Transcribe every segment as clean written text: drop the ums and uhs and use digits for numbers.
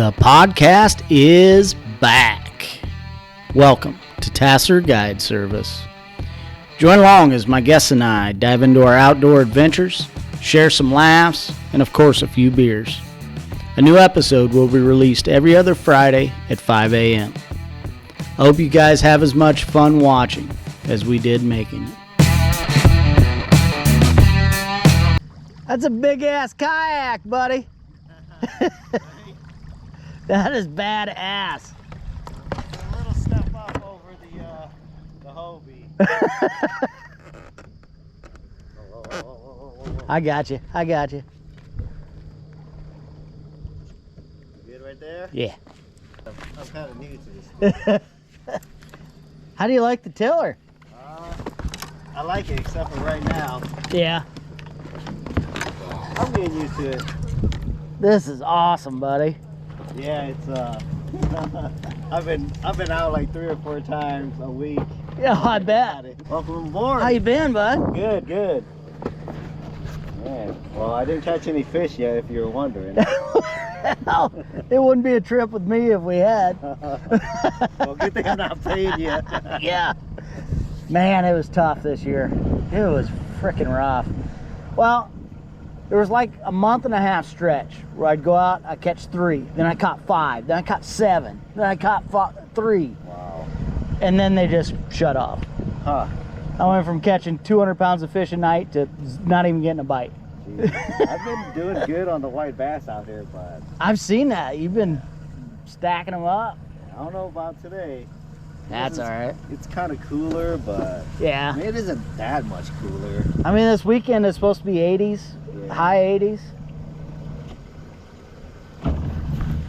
The podcast is back. Welcome to Tasler Guide Service. Join along as my guests and I dive into our outdoor adventures, share some laughs, and of course a few beers. A new episode will be released every other Friday at 5 a.m. I hope you guys have as much fun watching as we did making it. That's a big ass kayak, buddy. That is badass. A little step up over the Hobie. I got you. Good right there? Yeah. I'm kind of new to this. How do you like the tiller? I like it, except for right now. Yeah. I'm getting used to it. This is awesome, buddy. Yeah, it's I've been out like 3 or 4 times a week. Yeah, I bet. Welcome aboard. How you been, bud? Good. Yeah. Well, I didn't catch any fish yet, if you were wondering. Hell, it wouldn't be a trip with me if we had. Well, good thing I'm not paying you. Yeah. Man, it was tough this year. It was freaking rough. Well, there was like a month-and-a-half stretch where I'd go out, I'd catch 3, then I caught 5, then I caught 7, then I caught 3. Wow. And then they just shut off. Huh. I went from catching 200 pounds of fish a night to not even getting a bite. Jeez. I've been doing good on the white bass out here, but I've seen that. You've been stacking them up. I don't know about today. That's all right. It's kind of cooler, but Yeah. I mean, it isn't that much cooler. I mean, this weekend is supposed to be 80s, Yeah. high 80s.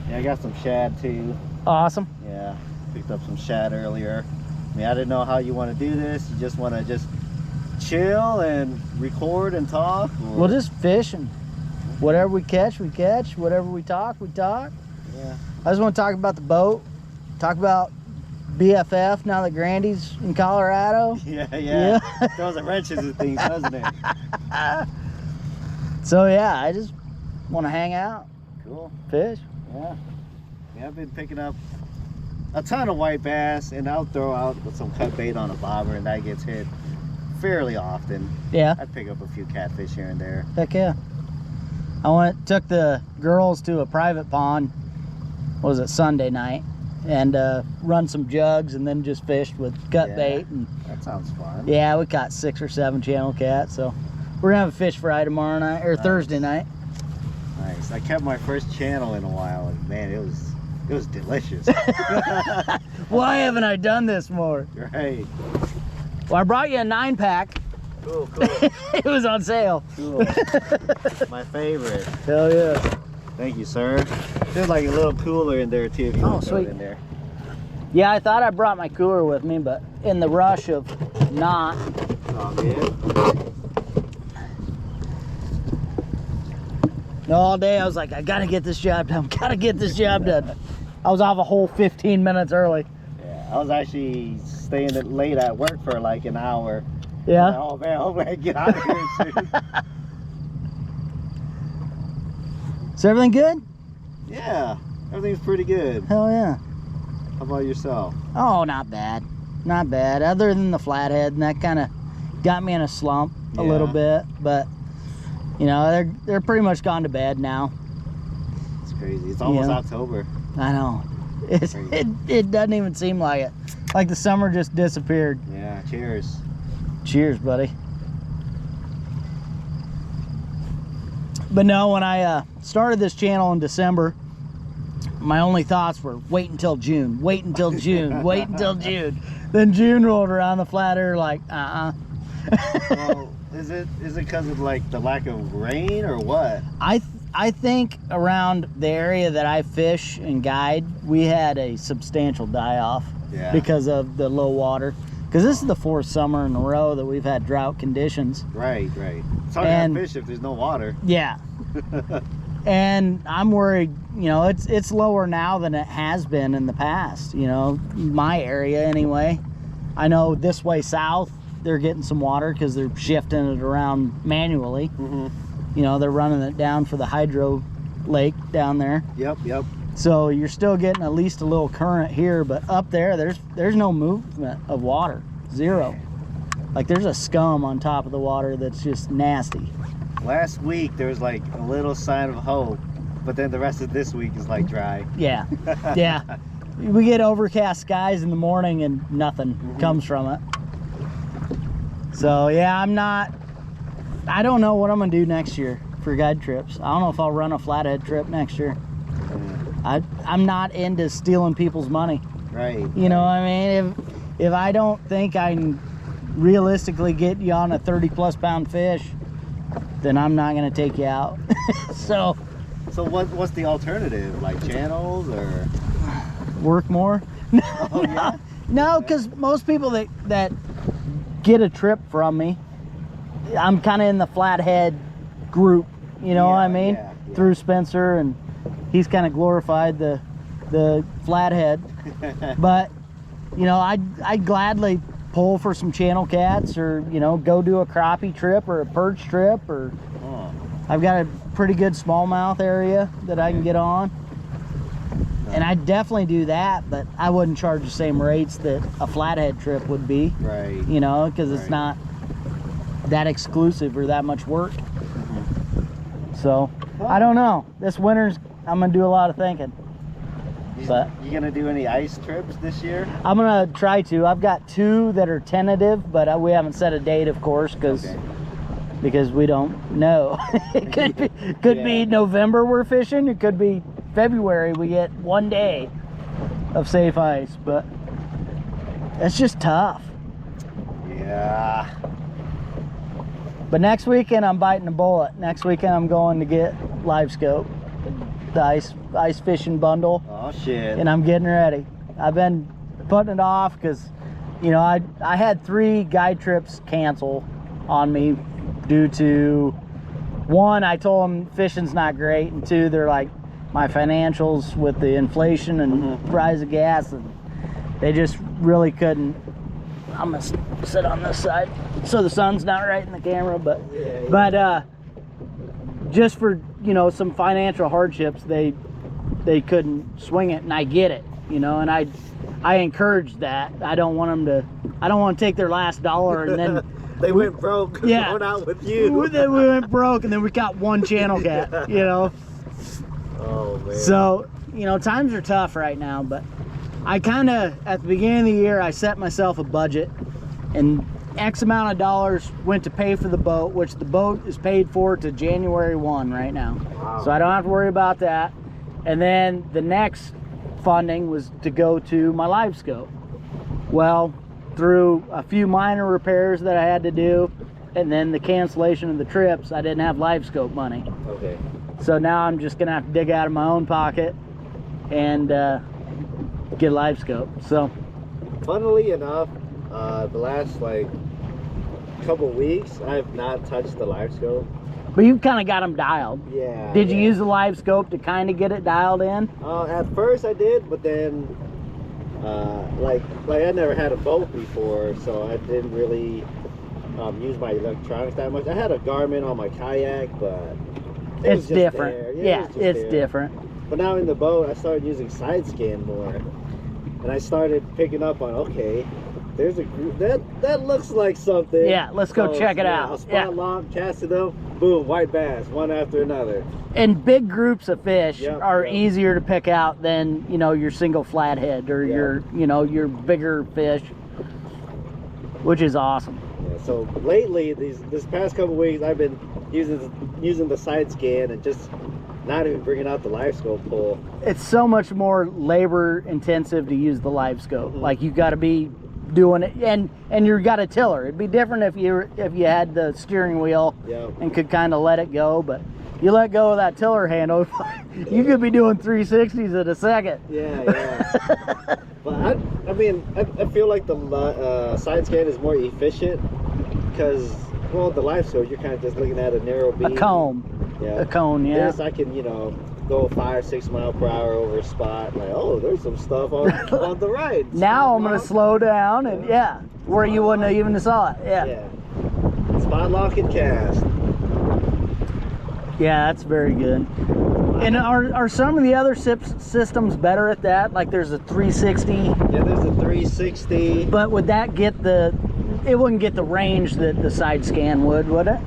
Yeah, I got some shad too. Awesome. Yeah, picked up some shad earlier. I mean, I didn't know how you want to do this. You just want to just chill and record and talk? Or... We'll just fish, and whatever we catch, we catch. Whatever we talk, we talk. Yeah. I just want to talk about the boat, talk about BFF now that Grandy's in Colorado. Yeah. Throws a wrenches and things, doesn't it? So yeah, I just want to hang out, Cool. fish. Yeah. Yeah, I've been picking up a ton of white bass, and I'll throw out some cut bait on a bobber, and that gets hit fairly often. Yeah. I pick up a few catfish here and there. Heck yeah. Took the girls to a private pond, what was it, Sunday night, and run some jugs and then just fished with cut bait. And That sounds fun. yeah, we caught 6 or 7 channel cats, so we're gonna have a fish fry tomorrow night, or Nice. Thursday night. Nice. I kept my first channel in a while, and man, it was delicious. Why haven't I done this more? Right. Well, I brought you a 9-pack. Cool. It was on sale. Cool. My favorite. Hell yeah. Thank you, sir. There's like a little cooler in there too if you want to throw it sweet. in there. Yeah, I thought I brought my cooler with me, but in the rush of not. Oh, man. All day I was like, I gotta get this job done, I was off a whole 15 minutes early. Yeah, I was actually staying late at work for like an hour. Yeah? Oh man, hopefully I can get out of here soon. Is everything good? Yeah, everything's pretty good. Hell yeah. How about yourself? Oh, not bad. Not bad. Other than the flathead, and that kind of got me in a slump a little bit, but you know, they're pretty much gone to bed now. It's crazy. It's almost October. I know. It doesn't even seem like it. Like the summer just disappeared. Yeah, cheers. Cheers, buddy. But no, when I started this channel in December, my only thoughts were wait until June, wait until June, wait until June. Then June rolled around, the flat earth like, Well, is it because of like the lack of rain or what? I think around the area that I fish and guide, we had a substantial die-off because of the low water. Because this is the 4th summer in a row that we've had drought conditions. Right. It's hard to have fish if there's no water. Yeah. And I'm worried, you know, it's lower now than it has been in the past, you know, my area anyway. I know this way south, they're getting some water because they're shifting it around manually. You know, they're running it down for the hydro lake down there. Yep. So you're still getting at least a little current here, but up there, there's no movement of water, zero. Like there's a scum on top of the water that's just nasty. Last week there was like a little sign of hope, but then the rest of this week is like dry. Yeah, yeah. We get overcast skies in the morning and nothing comes from it. So yeah, I don't know what I'm gonna do next year for guide trips. I don't know if I'll run a flathead trip next year. I'm not into stealing people's money. Right. You know what I mean? If I don't think I can realistically get you on a 30+ pound fish, then I'm not gonna take you out. So what's the alternative? Like channels or work more? Oh, yeah? No, because most people that get a trip from me, I'm kind of in the flathead group, you know what I mean? Yeah. Through Spencer, and he's kind of glorified the flathead. But you know, I'd gladly pull for some channel cats, or you know, go do a crappie trip or a perch trip, or I've got a pretty good smallmouth area that I can get on. And I'd definitely do that, but I wouldn't charge the same rates that a flathead trip would be. Right. You know, because it's not that exclusive or that much work. So, I don't know. This winter's, I'm going to do a lot of thinking. But you going to do any ice trips this year? I'm going to try to. I've got 2 that are tentative, but we haven't set a date, of course, because we don't know. It could be November we're fishing. It could be February we get 1 day of safe ice, but it's just tough. Yeah. But next weekend I'm biting a bullet. Next weekend I'm going to get live scope, the ice fishing bundle. Oh shit. And I'm getting ready. I've been putting it off because, you know, I had 3 guide trips cancel on me due to, 1, I told them fishing's not great, and 2, they're like, my financials with the inflation and rise of gas, and they just really couldn't. I'm gonna sit on this side so the sun's not right in the camera, but just for, you know, some financial hardships, they couldn't swing it, and I get it, you know, and I encourage that. I don't want to take their last dollar and then they went broke. Yeah, going out with you. Then we went broke, and then we got 1 channel cat, you know. Oh man. So, you know, times are tough right now, but I kind of, at the beginning of the year, I set myself a budget, and X amount of dollars went to pay for the boat, which the boat is paid for to January 1 right now. Wow. So I don't have to worry about that. And then the next funding was to go to my live scope. Well, through a few minor repairs that I had to do, and then the cancellation of the trips, I didn't have live scope money. Okay. So now I'm just gonna have to dig out of my own pocket and get a live scope. So, funnily enough, the last like couple weeks, I have not touched the live scope. But you've kind of got them dialed. Yeah. Did you use the live scope to kind of get it dialed in? At first I did, but then like I never had a boat before, so I didn't really use my electronics that much. I had a Garmin on my kayak, but it's different. Yeah, it's different. But now in the boat, I started using side scan more, and I started picking up on, okay, there's a group that looks like something. Yeah, let's go check it out. A spot lock, cast it up, boom, white bass, one after another. And big groups of fish are easier to pick out than, you know, your single flathead or your, you know, your bigger fish, which is awesome. Yeah, so lately, this past couple weeks, I've been using the side scan and just not even bringing out the live scope pull. It's so much more labor intensive to use the live scope. Like, you got to be doing it, and you got a tiller. It'd be different if you had the steering wheel and could kind of let it go, but you let go of that tiller handle, you could be doing 360s in a second. Yeah. But I mean, I feel like the side scan is more efficient because, well, the live scope, you're kind of just looking at a narrow beam. A cone. Yeah. A cone, yeah. This, I can, you know, go 5-6 miles per hour over a spot. Like, oh, there's some stuff on the right. Now I'm going to slow down and, where you wouldn't have even saw it. Yeah. Spot lock and cast. Yeah, that's very good. And are some of the other systems better at that? Like there's a 360. Yeah, there's a 360. But would that get it wouldn't get the range that the side scan would it?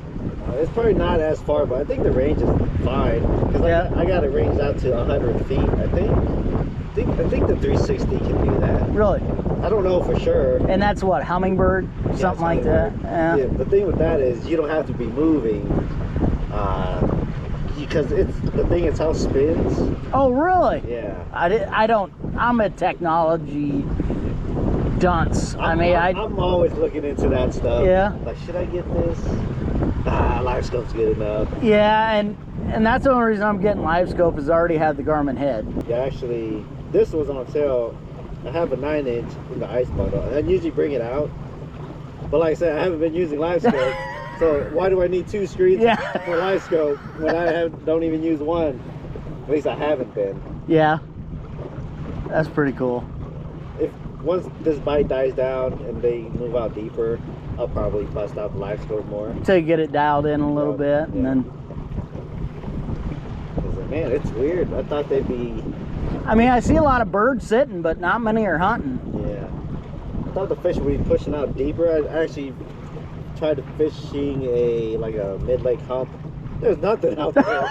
It's probably not as far, but I think the range is fine. Because I got it ranged out to 100 feet, I think. I think the 360 can do that. Really? I don't know for sure. And that's what, hummingbird? Something like that? Yeah, the thing with that is you don't have to be moving. Because it's how it spins. Oh, really? Yeah. I'm a technology dunce. I'm always looking into that stuff. Yeah. Like, should I get this? Live scope's good enough. Yeah, and that's the only reason I'm getting live scope is I already have the Garmin head. Yeah, actually, this was on sale. I have a 9-inch in the ice bundle. I usually bring it out. But like I said, I haven't been using live scope. So why do I need 2 screens for live scope when I don't even use one? At least I haven't been. Yeah. That's pretty cool. Once this bite dies down and they move out deeper, I'll probably bust out the live scope more. Until you get it dialed in a little bit, and then... Man, it's weird. I thought they'd be... I see a lot of birds sitting, but not many are hunting. Yeah. I thought the fish would be pushing out deeper. I actually tried fishing a mid-lake hump. There's nothing out there.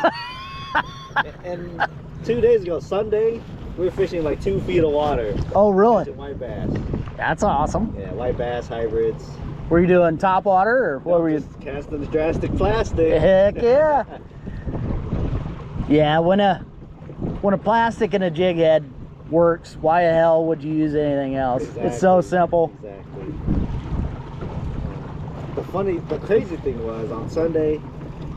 And 2 days ago, Sunday, we were fishing like 2 feet of water. Oh, really? White bass. That's awesome. Yeah, white bass hybrids. Were you doing top water, or what were you? Just casting the drastic plastic. Heck yeah. Yeah, when a plastic and a jig head works, why the hell would you use anything else? Exactly. It's so simple. Exactly. The crazy thing was on Sunday,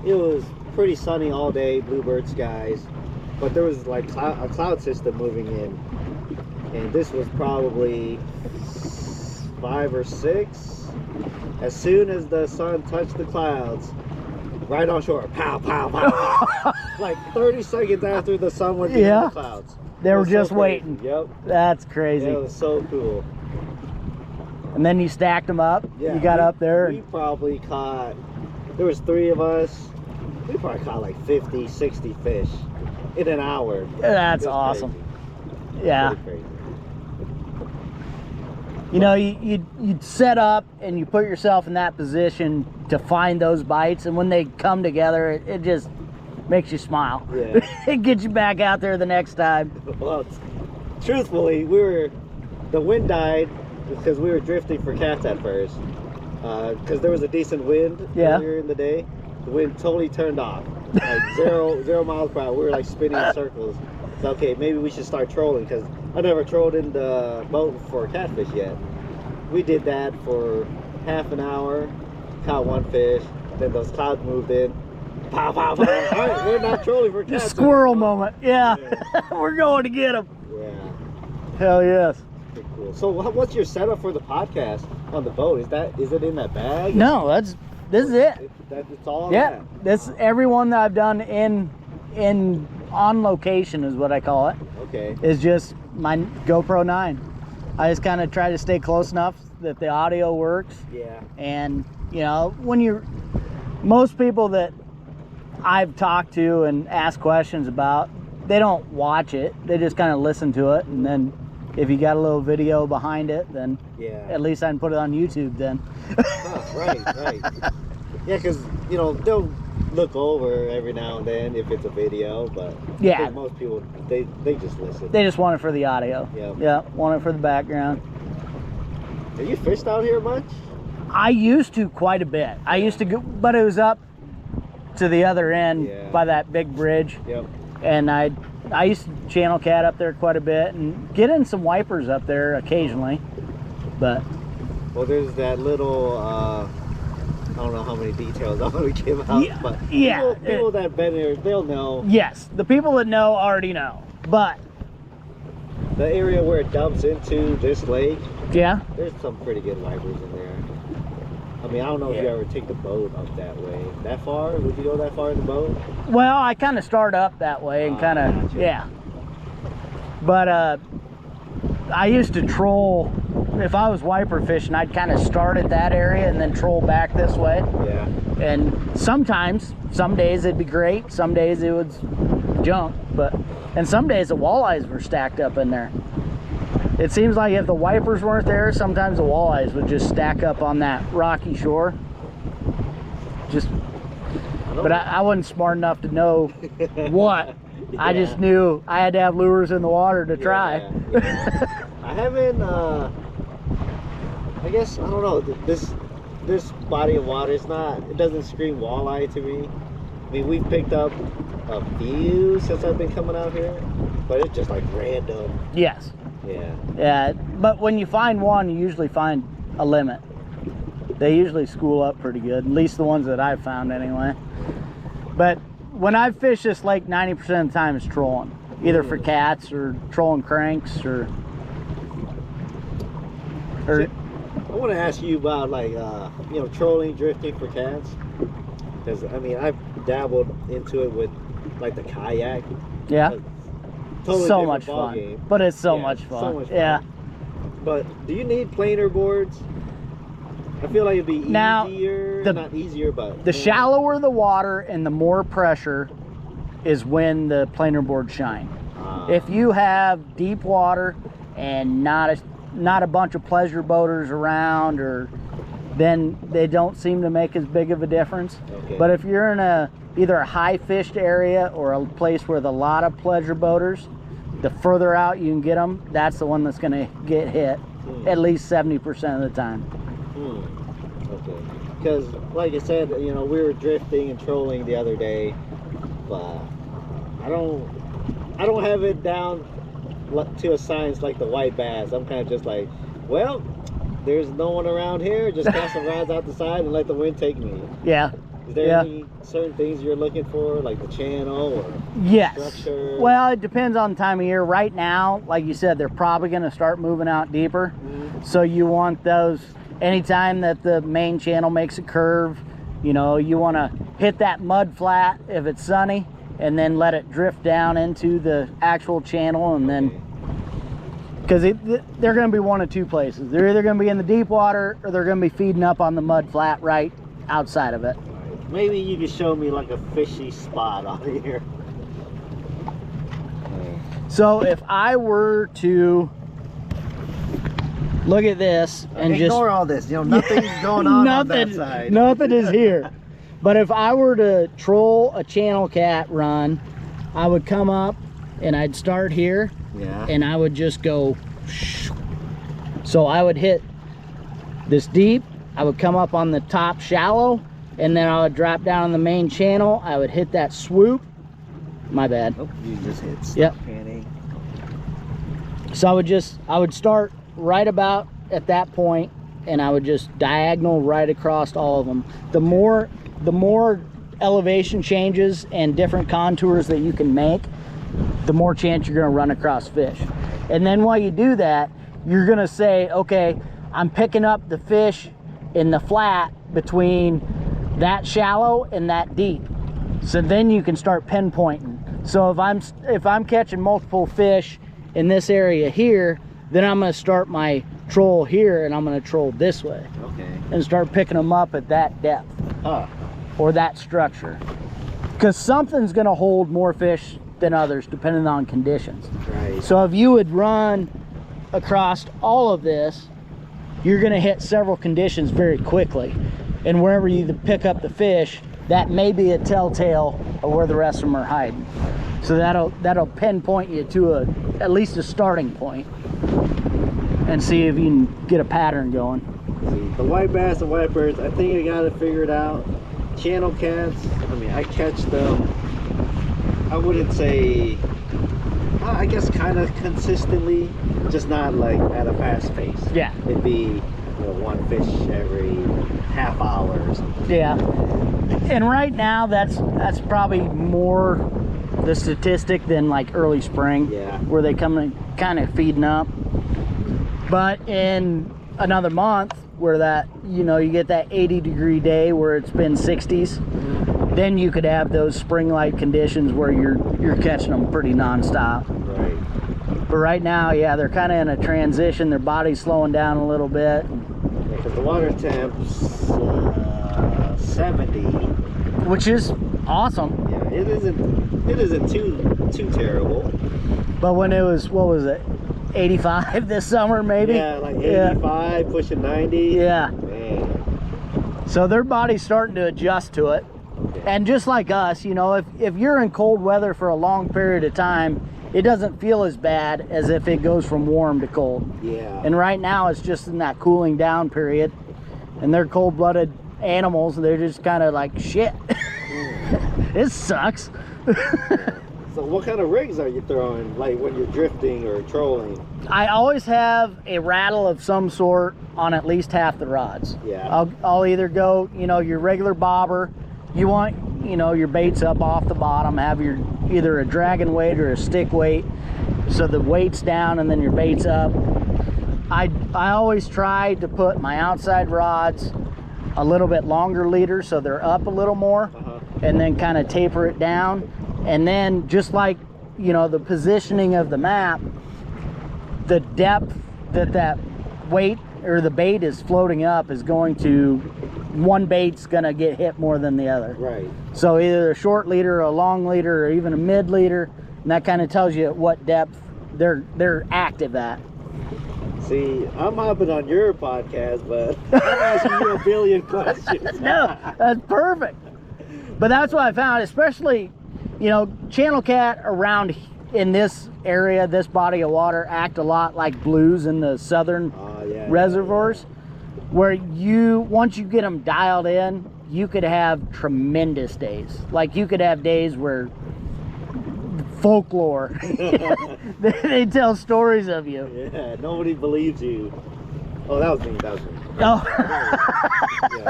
it was pretty sunny all day, bluebird skies, but there was like a cloud system moving in, and this was probably 5 or 6. As soon as the sun touched the clouds, right on shore, pow, pow, pow, pow. Like 30 seconds after the sun went behind the clouds. They were just waiting. Yep. That's crazy. Yeah, it was so cool. And then you stacked them up. Yeah, you got up there. We probably caught, there was 3 of us. We probably caught like 50, 60 fish in an hour. That's awesome. Crazy. Yeah. Crazy. You know, you'd set up and you put yourself in that position to find those bites, and when they come together, it just makes you smile. Yeah. It gets you back out there the next time. Well, truthfully, the wind died because we were drifting for cats at first. Because there was a decent wind earlier in the day. The wind totally turned off. Like zero miles per hour. We were like spinning in circles. So, okay, maybe we should start trolling, because I never trolled in the boat for catfish yet. We did that for half an hour, caught 1 fish, then those clouds moved in. Pow, pow, pow. All right, we're not trolling for cats. Squirrel moment, yeah. We're going to get them. Yeah. Hell yes. Pretty cool. So what's your setup for the podcast on the boat? Is it in that bag? No, this is it. It's all yeah, this everyone that I've done in on location is what I call it. Okay. Is just my GoPro 9. I just kind of try to stay close enough that the audio works. Yeah. And you know, most people that I've talked to and asked questions about, they don't watch it. They just kind of listen to it, and then if you got a little video behind it, then at least I can put it on YouTube then. Right. Yeah, because they'll look over every now and then if it's a video, but most people they just listen. They just want it for the audio. Yeah, want it for the background. Have you fished out here much? I used to quite a bit. I used to go, but it was up to the other end by that big bridge. Yep. And I used to channel cat up there quite a bit and get in some wipers up there occasionally. But well, there's that little I don't know how many details I want to give out, but people that have been here, they'll know. Yes, the people that know already know. But the area where it dumps into this lake, there's some pretty good wipers in there. I mean, I don't know if you ever take the boat up that way. That far? Would you go that far in the boat? Well, I kind of start up that way and kind of, gotcha. But I used to troll. If I was wiper fishing, I'd kind of start at that area and then troll back this way. Yeah. And sometimes, some days it'd be great. Some days it was junk. And some days the walleyes were stacked up in there. It seems like if the wipers weren't there, sometimes the walleyes would just stack up on that rocky shore. But I wasn't smart enough to know what. Yeah. I just knew I had to have lures in the water to try. Yeah. I haven't, I guess, I don't know, this body of water, it doesn't scream walleye to me. I mean, we've picked up a few since I've been coming out here, but it's just like random. Yes. Yeah. Yeah, but when you find one, you usually find a limit. They usually school up pretty good, at least the ones that I've found anyway. But when I fish this lake, 90% of the time it's trolling, either for cats or trolling cranks or I want to ask you about, like, you know, trolling, drifting for cats. Because, I mean, I've dabbled into it with, like, the kayak. Yeah. Totally so much fun. Game. But it's so much fun. So much fun. Yeah. But do you need planer boards? I feel like it'd be easier. Not easier, but the shallower the water and the more pressure is when the planer boards shine. If you have deep water and not a bunch of pleasure boaters around, then they don't seem to make as big of a difference. Okay. But if you're in either a high fished area or a place with a lot of pleasure boaters, the further out you can get them, that's the one that's going to get hit at least 70% of the time. Okay. Because, like I said, you know, we were drifting and trolling the other day, but I don't have it down to a science like the white bass. I'm kind of just like, well, there's no one around here, just cast some rods out the side and let the wind take me. Yeah. Is there any certain things you're looking for, like the channel or structure? Well, it depends on the time of year. Right now, like you said, they're probably going to start moving out deeper. So you want those, anytime that the main channel makes a curve, you know, you want to hit that mud flat if it's sunny and then let it drift down into the actual channel, and then because they're going to be one of two places. They're either going to be in the deep water or they're going to be feeding up on the mud flat right outside of it. Maybe you could show me like a fishy spot on here. So if I were to look at this and ignore all this, you know, nothing's going on that side. Nothing is here. But if I were to troll a channel cat run, I would come up and I'd start here. Yeah. And I would just go. So I would hit this deep. I would come up on the top shallow, and then I would drop down on the main channel. I would hit that swoop. My bad. Oh, you just hit stop panning. So I would start right about at that point, and I would just diagonal right across all of them. The more elevation changes and different contours that you can make, the more chance you're going to run across fish. And then while you do that, you're going to say, okay, I'm picking up the fish in the flat between that shallow and that deep. So then you can start pinpointing. So if I'm catching multiple fish in this area here, then I'm going to start my troll here, and I'm going to troll this way. Okay. And start picking them up at that depth. Or that structure. Because something's going to hold more fish than others depending on conditions. Right. So if you would run across all of this, you're going to hit several conditions very quickly, and wherever you pick up the fish, that may be a telltale of where the rest of them are hiding. So that'll pinpoint you to at least a starting point, and see if you can get a pattern going. The white bass and white birds, I think I got it figured out. Channel cats, I mean, I catch them, I wouldn't say, I guess kind of consistently, just not like at a fast pace. Yeah. It'd be, you know, one fish every half hour or something. Yeah. And right now, that's probably more the statistic than like early spring. Yeah. Where they come in kind of feeding up. But in another month, where that, you know, you get that 80-degree day where it's been 60s, then you could have those spring-like conditions where you're catching them pretty non-stop. Right. But right now, yeah, they're kind of in a transition. Their body's slowing down a little bit. Because the water temps, 70. which is awesome. Yeah, it isn't too terrible. But when it was, what was it, 85 this summer maybe? Yeah, like 85, pushing 90. Yeah. Man. So their body's starting to adjust to it. And just like us, you know, if you're in cold weather for a long period of time, it doesn't feel as bad as if it goes from warm to cold. Yeah. And right now it's just in that cooling down period. And they're cold-blooded animals, and they're just kind of like, shit. It sucks. So what kind of rigs are you throwing, like when you're drifting or trolling? I always have a rattle of some sort on at least half the rods. Yeah. I'll either go, you know, your regular bobber. You want, you know, your baits up off the bottom, have your either a dragon weight or a stick weight, so the weight's down and then your bait's up. I always try to put my outside rods a little bit longer leader so they're up a little more, and then kind of taper it down. And then just like, you know, the positioning of the map, the depth that weight or the bait is floating up is going to, one bait's gonna get hit more than the other. Right. So either a short leader, a long leader, or even a mid leader, and that kind of tells you at what depth they're active at. See, I'm hopping on your podcast, but I'm asking you a billion questions. No, that's perfect. But that's what I found, especially, you know, channel cat around in this area, this body of water, act a lot like blues in the southern reservoirs, where once you get them dialed in, you could have tremendous days. Like you could have days where folklore, they tell stories of you. Yeah, nobody believes you. Oh, that was me. Oh.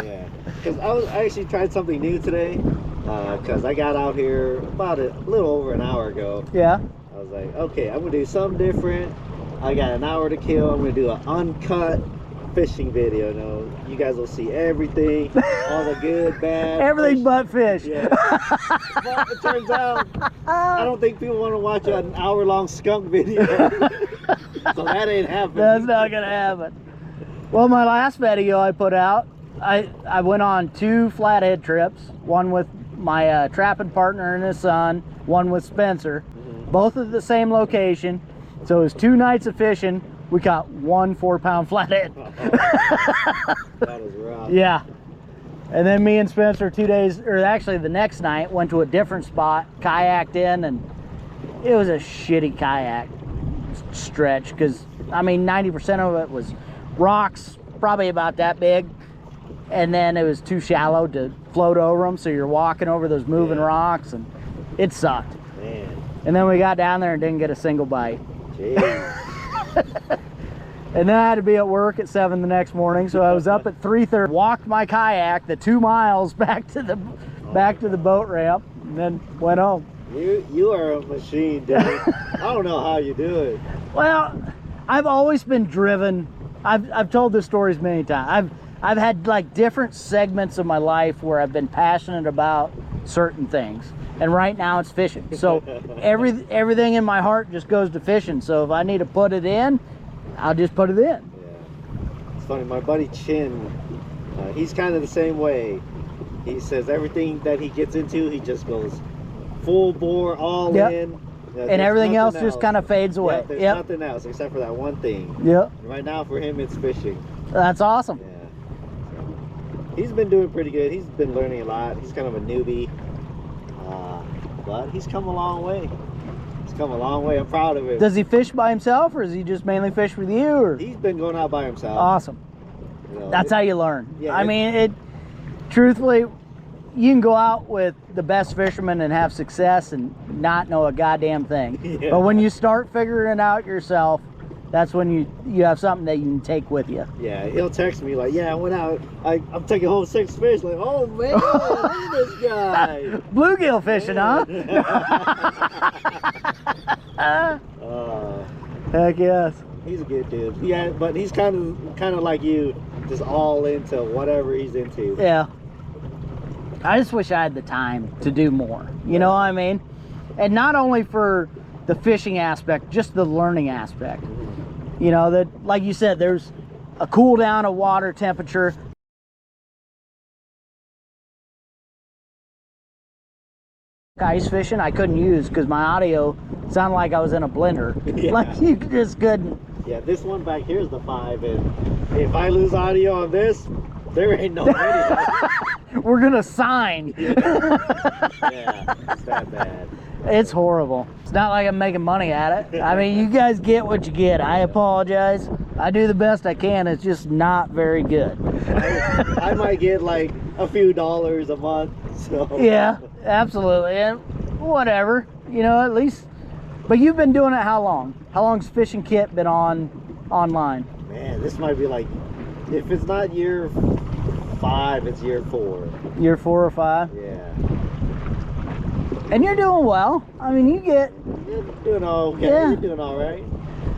Yeah. Because I actually tried something new today. Because I got out here about a little over an hour ago. Yeah. I was like, okay, I'm gonna do something different. I got an hour to kill. I'm gonna do an uncut fishing video. You know, you guys will see everything, all the good, bad, everything but fish. Yeah. But it turns out I don't think people want to watch an hour-long skunk video. So that ain't happening. That's not gonna happen. Well, my last video I put out, I went on 2 flathead trips, one with my trapping partner and his son, one with Spencer, both at the same location. So it was 2 nights of fishing. We caught 1 4-pound flathead. That is rough. Yeah. And then me and Spencer 2 days, or actually the next night, went to a different spot, kayaked in, and it was a shitty kayak stretch because, I mean, 90% of it was rocks, probably about that big, and then it was too shallow to float over them, so you're walking over those moving rocks, and it sucked. Man. And then we got down there and didn't get a single bite. Jeez. And then I had to be at work at 7 the next morning, so I was up at 3:30, walked my kayak the 2 miles back to the boat ramp, and then went home. You are a machine, dude. I don't know how you do it. Well, I've always been driven. I've told this stories many times. I've had like different segments of my life where I've been passionate about certain things, and right now it's fishing. So everything in my heart just goes to fishing. So if I need to put it in, I'll just put it in. Yeah. It's funny, my buddy Chin, he's kind of the same way. He says everything that he gets into, he just goes full bore, all in. And everything else just kind of fades away. There's nothing else except for that one thing. Yep. Right now for him, it's fishing. That's awesome. Yeah. He's been doing pretty good. He's been learning a lot. He's kind of a newbie. But he's come a long way. He's come a long way. I'm proud of him. Does he fish by himself, or does he just mainly fish with you? Or? He's been going out by himself. Awesome. You know, that's how you learn. Yeah, I mean, truthfully, you can go out with the best fishermen and have success and not know a goddamn thing. Yeah. But when you start figuring it out yourself, that's when you have something that you can take with you. Yeah, he'll text me like, yeah, I went out, I'm taking home 6 fish. Like, oh man, look at this guy. Bluegill fishing, huh? Heck yes. He's a good dude. Yeah, but he's kind of like you, just all into whatever he's into. Yeah. I just wish I had the time to do more. You know what I mean? And not only for the fishing aspect, just the learning aspect. You know, that, like you said, there's a cool down of water temperature. ice fishing I couldn't use because my audio sounded like I was in a blender. Yeah. Like you just couldn't. Yeah, this one back here is the 5, and if I lose audio on this, there ain't no video. We're gonna sign. Yeah, it's that bad. It's horrible. It's not like I'm making money at it. I mean, you guys get what you get. I apologize. I do the best I can. It's just not very good. I might get like a few dollars a month. So Yeah, absolutely. And whatever, you know, at least. But you've been doing it how long? How long's Fishing Kit been online? Man, this might be like, if it's not year 5, it's year 4. Year 4 or 5? Yeah. And you're doing well. I mean, you get. You're doing okay. Yeah. You're doing all right.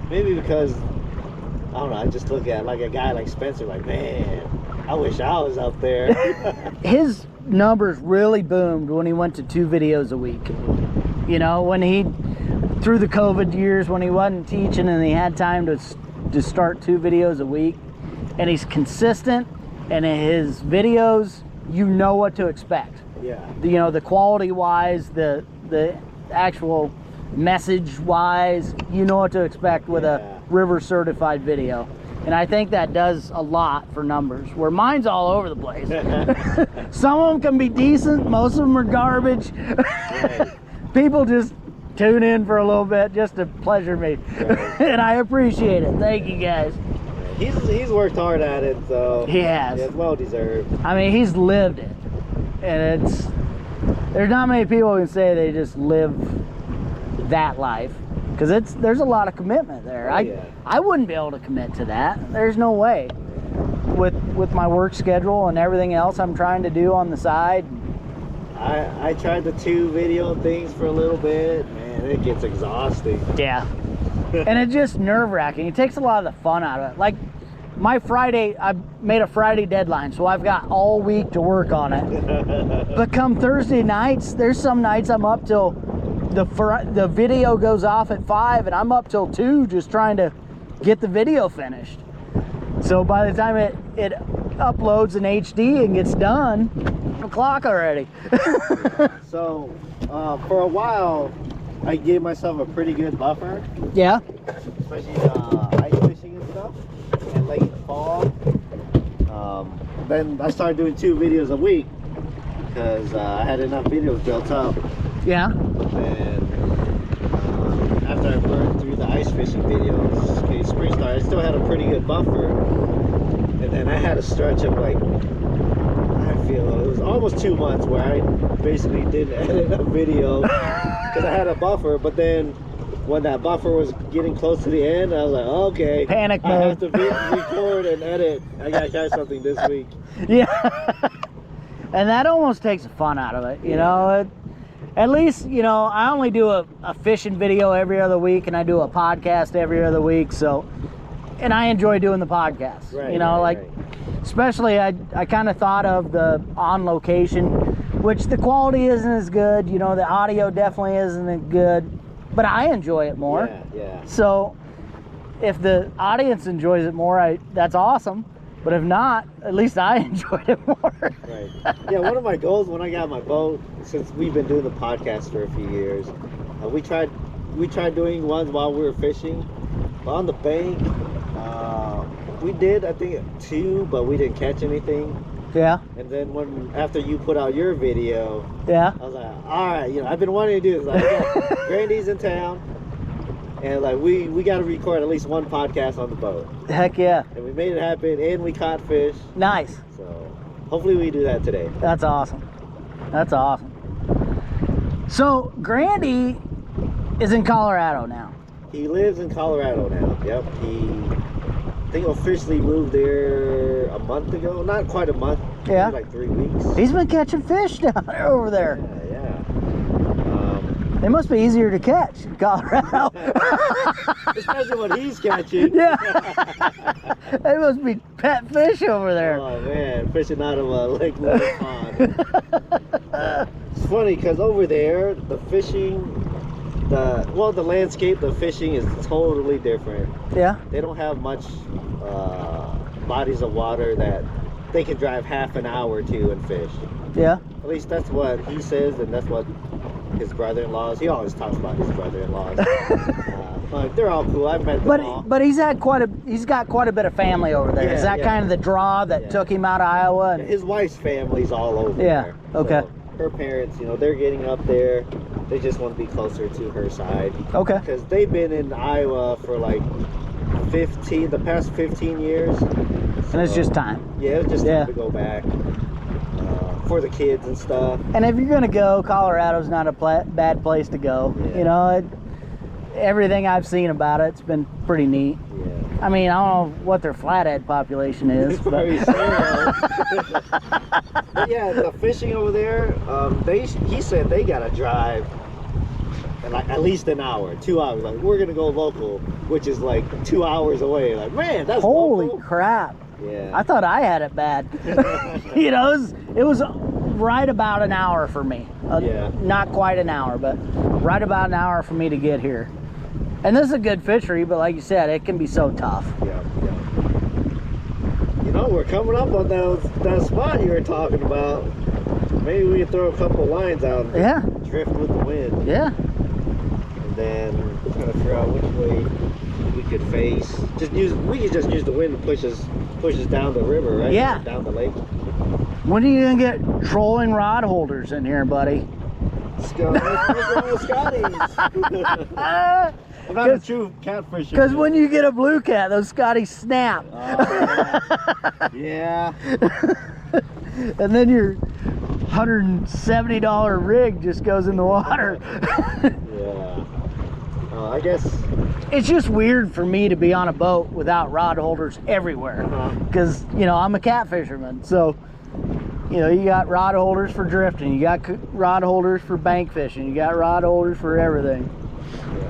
Maybe because, I don't know, I just look at like a guy like Spencer, like, man, I wish I was up there. His numbers really boomed when he went to 2 videos a week. You know, when he, through the COVID years, when he wasn't teaching and he had time to start 2 videos a week, and he's consistent, and in his videos, you know what to expect. Yeah. You know, the quality wise, the actual message wise, you know what to expect with a river certified video. And I think that does a lot for numbers, where mine's all over the place. Some of them can be decent, most of them are garbage. Right. People just tune in for a little bit just to pleasure me. Right. And I appreciate it. Thank you guys. He's worked hard at it, so He has. Yeah, it's well deserved. I mean, he's lived it. And there's not many people who can say they just live that life, because there's a lot of commitment there. I wouldn't be able to commit to that. There's no way with my work schedule and everything else I'm trying to do on the side. I tried the 2 video things for a little bit. Man, it gets exhausting. Yeah. And it's just nerve-wracking. It takes a lot of the fun out of it. Like my Friday, I made a Friday deadline, so I've got all week to work on it. But come Thursday nights, there's some nights I'm up till the video goes off at 5, and I'm up till 2 just trying to get the video finished. So by the time it uploads in HD and gets done, 1 o'clock already. So for a while, I gave myself a pretty good buffer, Yeah. especially ice fishing and stuff. And late fall, then I started doing 2 videos a week because I had enough videos built up. Yeah. But then after I burned through the ice fishing videos, okay, spring started, I still had a pretty good buffer. And then I had a stretch of like, I feel it was almost 2 months where I basically didn't edit a video because I had a buffer. But then when that buffer was getting close to the end, I was like, okay, Panic I mode. have to record and edit. I gotta catch something this week. Yeah. And that almost takes the fun out of it, you know. At least, you know, I only do a fishing video every other week, and I do a podcast every other week, so, and I enjoy doing the podcast. Right, you know, right, like, right. Especially I kind of thought of the on location, which the quality isn't as good, you know, the audio definitely isn't as good, but I enjoy it more. Yeah. So if the audience enjoys it more, that's awesome. But if not, at least I enjoyed it more. Right. Yeah, one of my goals when I got my boat, since we've been doing the podcast for a few years, we tried doing ones while we were fishing. But on the bank, we did, I think, 2, but we didn't catch anything. Yeah. And then after you put out your video, Yeah. I was like, all right, you know, I've been wanting to do this. Like, Grandy's in town, and like we got to record at least 1 podcast on the boat. Heck yeah. And we made it happen, and we caught fish. Nice. So hopefully we do that today. That's awesome. That's awesome. So Grandy is in Colorado now. He lives in Colorado now. Yep. I think officially moved there a month ago. Not quite a month. Yeah. Maybe like 3 weeks. He's been catching fish down there over there. Yeah. They must be easier to catch in Colorado. Especially when he's catching. Yeah. They must be pet fish over there. Oh man, fishing out of a Lake Louise pond. It's funny because over there, the fishing, the landscape, the fishing is totally different. Yeah. They don't have much bodies of water that they can drive half an hour to and fish. Yeah. At least that's what he says, and that's what his brother-in-laws. He always talks about his brother-in-laws. But they're all cool. I've met them all. But he's got quite a bit of family over there. Yeah, Is that kind of the draw that took him out of Iowa? And... His wife's family's all over there. Okay. So her parents, they're getting up there. They just want to be closer to her side. Okay. Because they've been in Iowa for like the past 15 years. So, and it's just time. Yeah, it's just time to go back for the kids and stuff. And if you're going to go, Colorado's not a bad place to go. Yeah. Everything I've seen about it's been pretty neat. Yeah. I mean, I don't know what their flathead population is. But yeah, the fishing over there, he said they got to drive like at least an hour, 2 hours. Like, we're going to go local, which is like 2 hours away. Like, man, that's holy local. Crap. Yeah. I thought I had it bad. It was right about an hour for me. Not quite an hour, but right about an hour for me to get here. And this is a good fishery, but like you said, it can be so tough. Yeah. We're coming up on that spot you were talking about. Maybe we could throw a couple lines out and drift with the wind. Yeah. And then try to figure out which way we could face. We could just use the wind to push us down the river, right? Yeah. Down the lake. When are you gonna get trolling rod holders in here, buddy? Let's go. Let's Scotties. I'm not a true catfisher. Because when you get a blue cat, those Scotties snap. Yeah. And then your $170 rig just goes in the water. Yeah. I guess it's just weird for me to be on a boat without rod holders everywhere. Because, I'm a cat fisherman. So, you got rod holders for drifting. You got rod holders for bank fishing. You got rod holders for everything.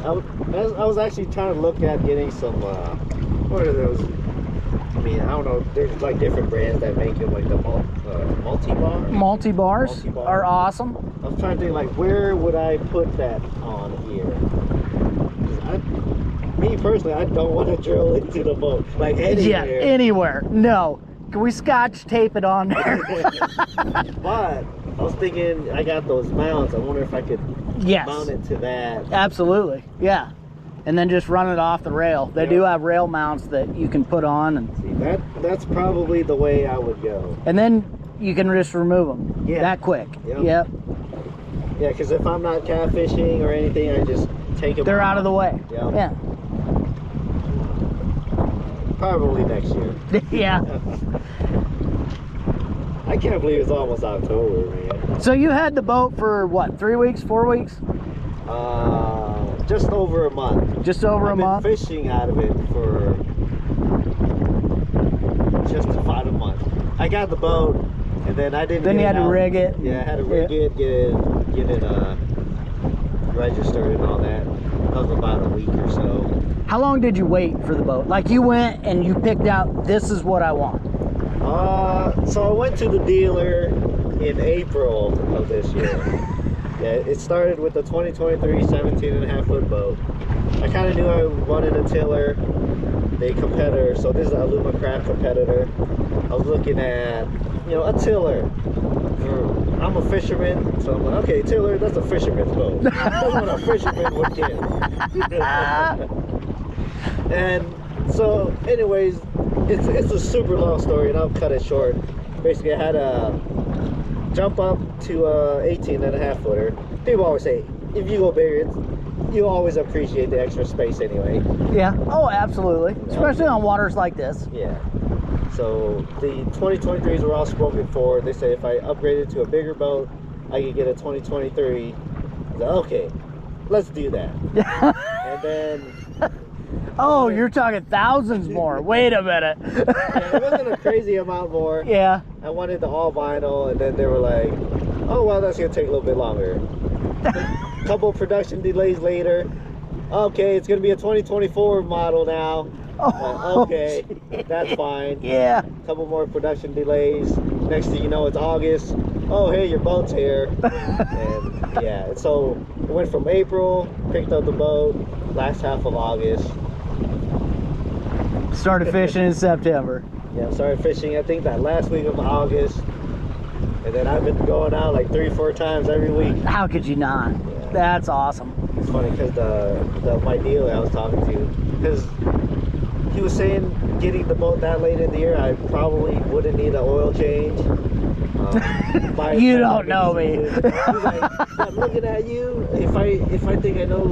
I was actually trying to look at getting some, what are those? I mean, I don't know, there's like different brands that make them, like the multi-bar. Multi-bars are awesome. I was trying to think, like, where would I put that on here? Me personally, I don't want to drill into the boat, like anywhere. Yeah, anywhere. No. Can we scotch tape it on there? But I was thinking, I got those mounts. I wonder if I could mount it to that. Absolutely, yeah. And then just run it off the rail. They do have rail mounts that you can put on. And see, that's probably the way I would go. And then you can just remove them that quick. Yep. Yeah, because if I'm not catfishing or anything, I just take them They're out of the way. Yep. Yeah. Probably next year. Yeah. I can't believe it's almost October, man. So you had the boat for what, 3 weeks, 4 weeks? Just over a month. Just over a month? I've been fishing out of it for just about a month. I got the boat, and then I didn't. Then you had to rig it. Yeah, I had to rig it, get it registered and all that. That was about a week or so. How long did you wait for the boat? Like, you went and you picked out, this is what I want. So I went to the dealer in April of this year. Yeah, it started with the 2023 17.5 foot boat. I kind of knew I wanted a tiller, the competitor. So this is a Alumacraft competitor. I was looking at, a tiller. I'm a fisherman, so I'm like, okay, tiller, that's a fisherman's boat. That's what a fisherman would get. And so, anyways, it's a super long story, and I'll cut it short. Basically, I had a jump up to a 18.5 footer. People always say, if you go bigger, you always appreciate the extra space anyway. Yeah. Oh, absolutely. Especially on waters like this. Yeah. So the 2023s were all spoken for. They say if I upgraded to a bigger boat, I could get a 2023. I said, okay, let's do that. And then... Oh, you're talking thousands more. Wait a minute. Yeah, it wasn't a crazy amount more. Yeah. I wanted the all vinyl, and then they were like, oh, well, that's going to take a little bit longer. A couple production delays later. Okay, it's going to be a 2024 model now. Oh, okay, that's fine. Yeah. A couple more production delays. Next thing you know, it's August. Oh, hey, your boat's here. And yeah, so it went from April, picked up the boat, last half of August. Started fishing in September. Yeah, started fishing, I think, that last week of August. And then I've been going out like 3-4 times every week. How could you not? Yeah. That's awesome. It's funny because my dealer I was talking to, because he was saying getting the boat that late in the year, I probably wouldn't need an oil change. You don't know me. He's like, but looking at you, if I think I know,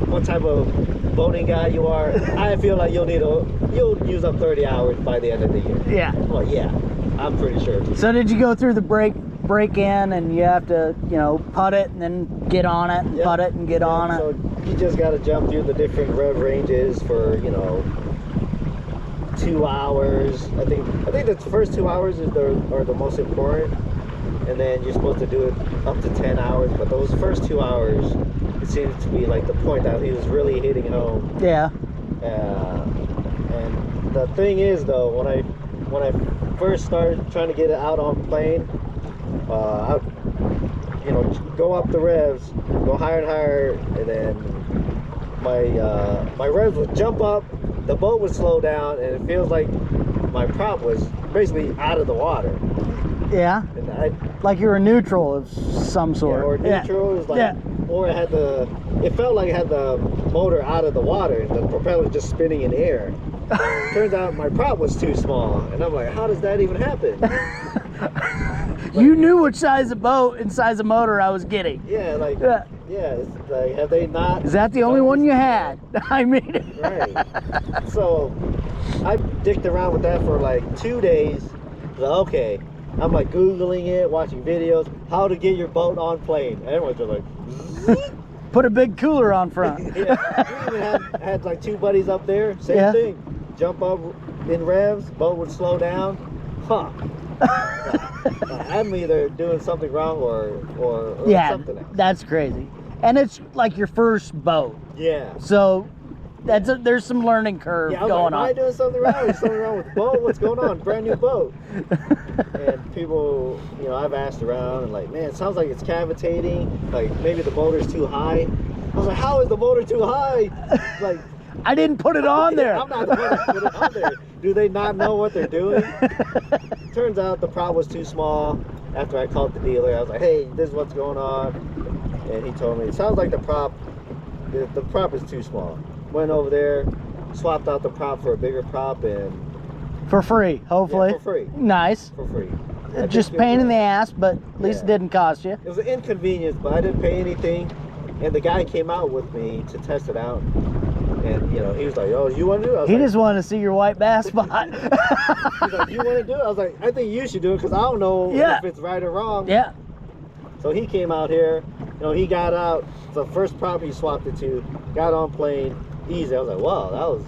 what type of boating guy you are, I feel like you'll use up 30 hours by the end of the year. Yeah. Well, yeah, I'm pretty sure. So did you go through the break in and you have to, putt it and then get on it and putt it and get on it? So you just got to jump through the different rev ranges for, 2 hours. I think the first 2 hours are the most important, and then you're supposed to do it up to 10 hours. But those first 2 hours, it seems to be like the point that he was really hitting home. Yeah. And the thing is, though, when I first started trying to get it out on plane, I go up the revs, go higher and higher, and then my revs would jump up, the boat would slow down, and it feels like my prop was basically out of the water. Yeah. And like you're a neutral of some sort. Or neutral is like, or it felt like it had the motor out of the water and the propeller was just spinning in the air. Turns out my prop was too small, and I'm like, how does that even happen? You knew which size of boat and size of motor I was getting. Yeah, it's like, have they not? Is that the only one you had? I mean. Right. So I dicked around with that for like 2 days. Okay, I'm like Googling it, watching videos, how to get your boat on plane. And everyone's just like, put a big cooler on front. Yeah, we even had like 2 buddies up there, same thing. Jump up in revs, boat would slow down. Huh. I'm either doing something wrong or something else. That's crazy. And it's like your first boat. Yeah. So there's some learning curve going on. Am I doing something wrong? Is something wrong with the boat? What's going on? Brand new boat. And people, I've asked around and like, man, it sounds like it's cavitating. Like maybe the motor's too high. I was like, how is the motor too high? Like, I didn't put it on there. I'm not the one that put it on there. Do they not know what they're doing? Turns out the prop was too small. After I called the dealer, I was like, hey, this is what's going on. And he told me, it sounds like the prop is too small. Went over there, swapped out the prop for a bigger prop, and for free, hopefully. Yeah, for free. Nice. For free. Just pain in the ass, but at least it didn't cost you. It was an inconvenience, but I didn't pay anything. And the guy came out with me to test it out. And he was like, "Oh, you want to do it?" He just wanted to see your white bass spot. He's like, "You want to do it?" I was like, "I think you should do it because I don't know if it's right or wrong." Yeah. So he came out here. He got out. The first prop he swapped it to, got on plane, easy. I was like, "Wow, that was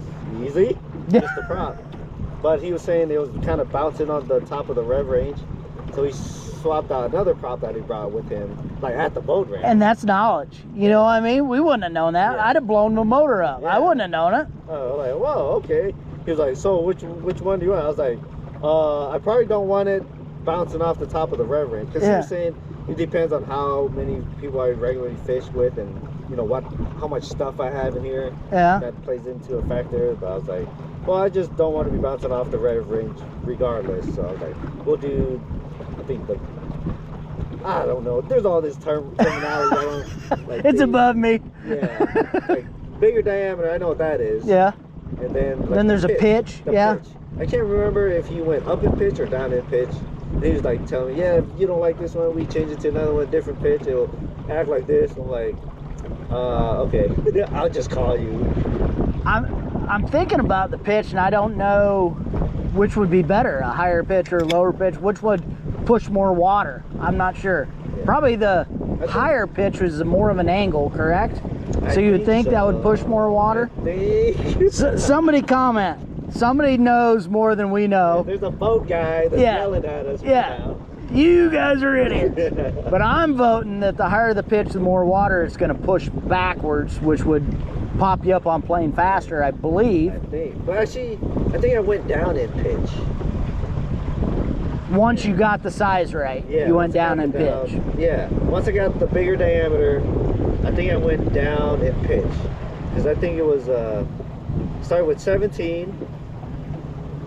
easy." Just the prop. But he was saying it was kind of bouncing on the top of the rev range, so he swapped out another prop that he brought with him, like at the boat ramp. And that's knowledge. You know what I mean? We wouldn't have known that. I'd have blown the motor up. I wouldn't have known it. Oh, like, whoa, okay. He was like, so which one do you want? I was like, I probably don't want it bouncing off the top of the rev range, because he was saying it depends on how many people I regularly fish with, and how much stuff I have in here. Yeah. That plays into a factor. But I was like, well, I just don't want to be bouncing off the rev range regardless. So I was like, we'll do, I think I don't know. There's all this terminology. Like it's above me. Yeah. Like bigger diameter, I know what that is. Yeah. And then there's a pitch. Pitch. I can't remember if he went up in pitch or down in pitch. And he was like telling me, yeah, if you don't like this one, we change it to another one, different pitch. It'll act like this. I'm like, okay, I'll just call you. I'm thinking about the pitch, and I don't know which would be better, a higher pitch or a lower pitch. Which would push more water? I'm not sure. Yeah. Probably the higher pitch was more of an angle, correct? So you would think that would push more water? Somebody comment. Somebody knows more than we know. There's a boat guy that's yelling at us right now. You guys are idiots. But I'm voting that the higher the pitch, the more water it's going to push backwards, which would pop you up on plane faster, I believe. I think. But actually, I think I went down in pitch. Once you got the size right, you went down in pitch. Yeah. Once I got the bigger diameter, I think I went down in pitch. Because I think it was, started with 17.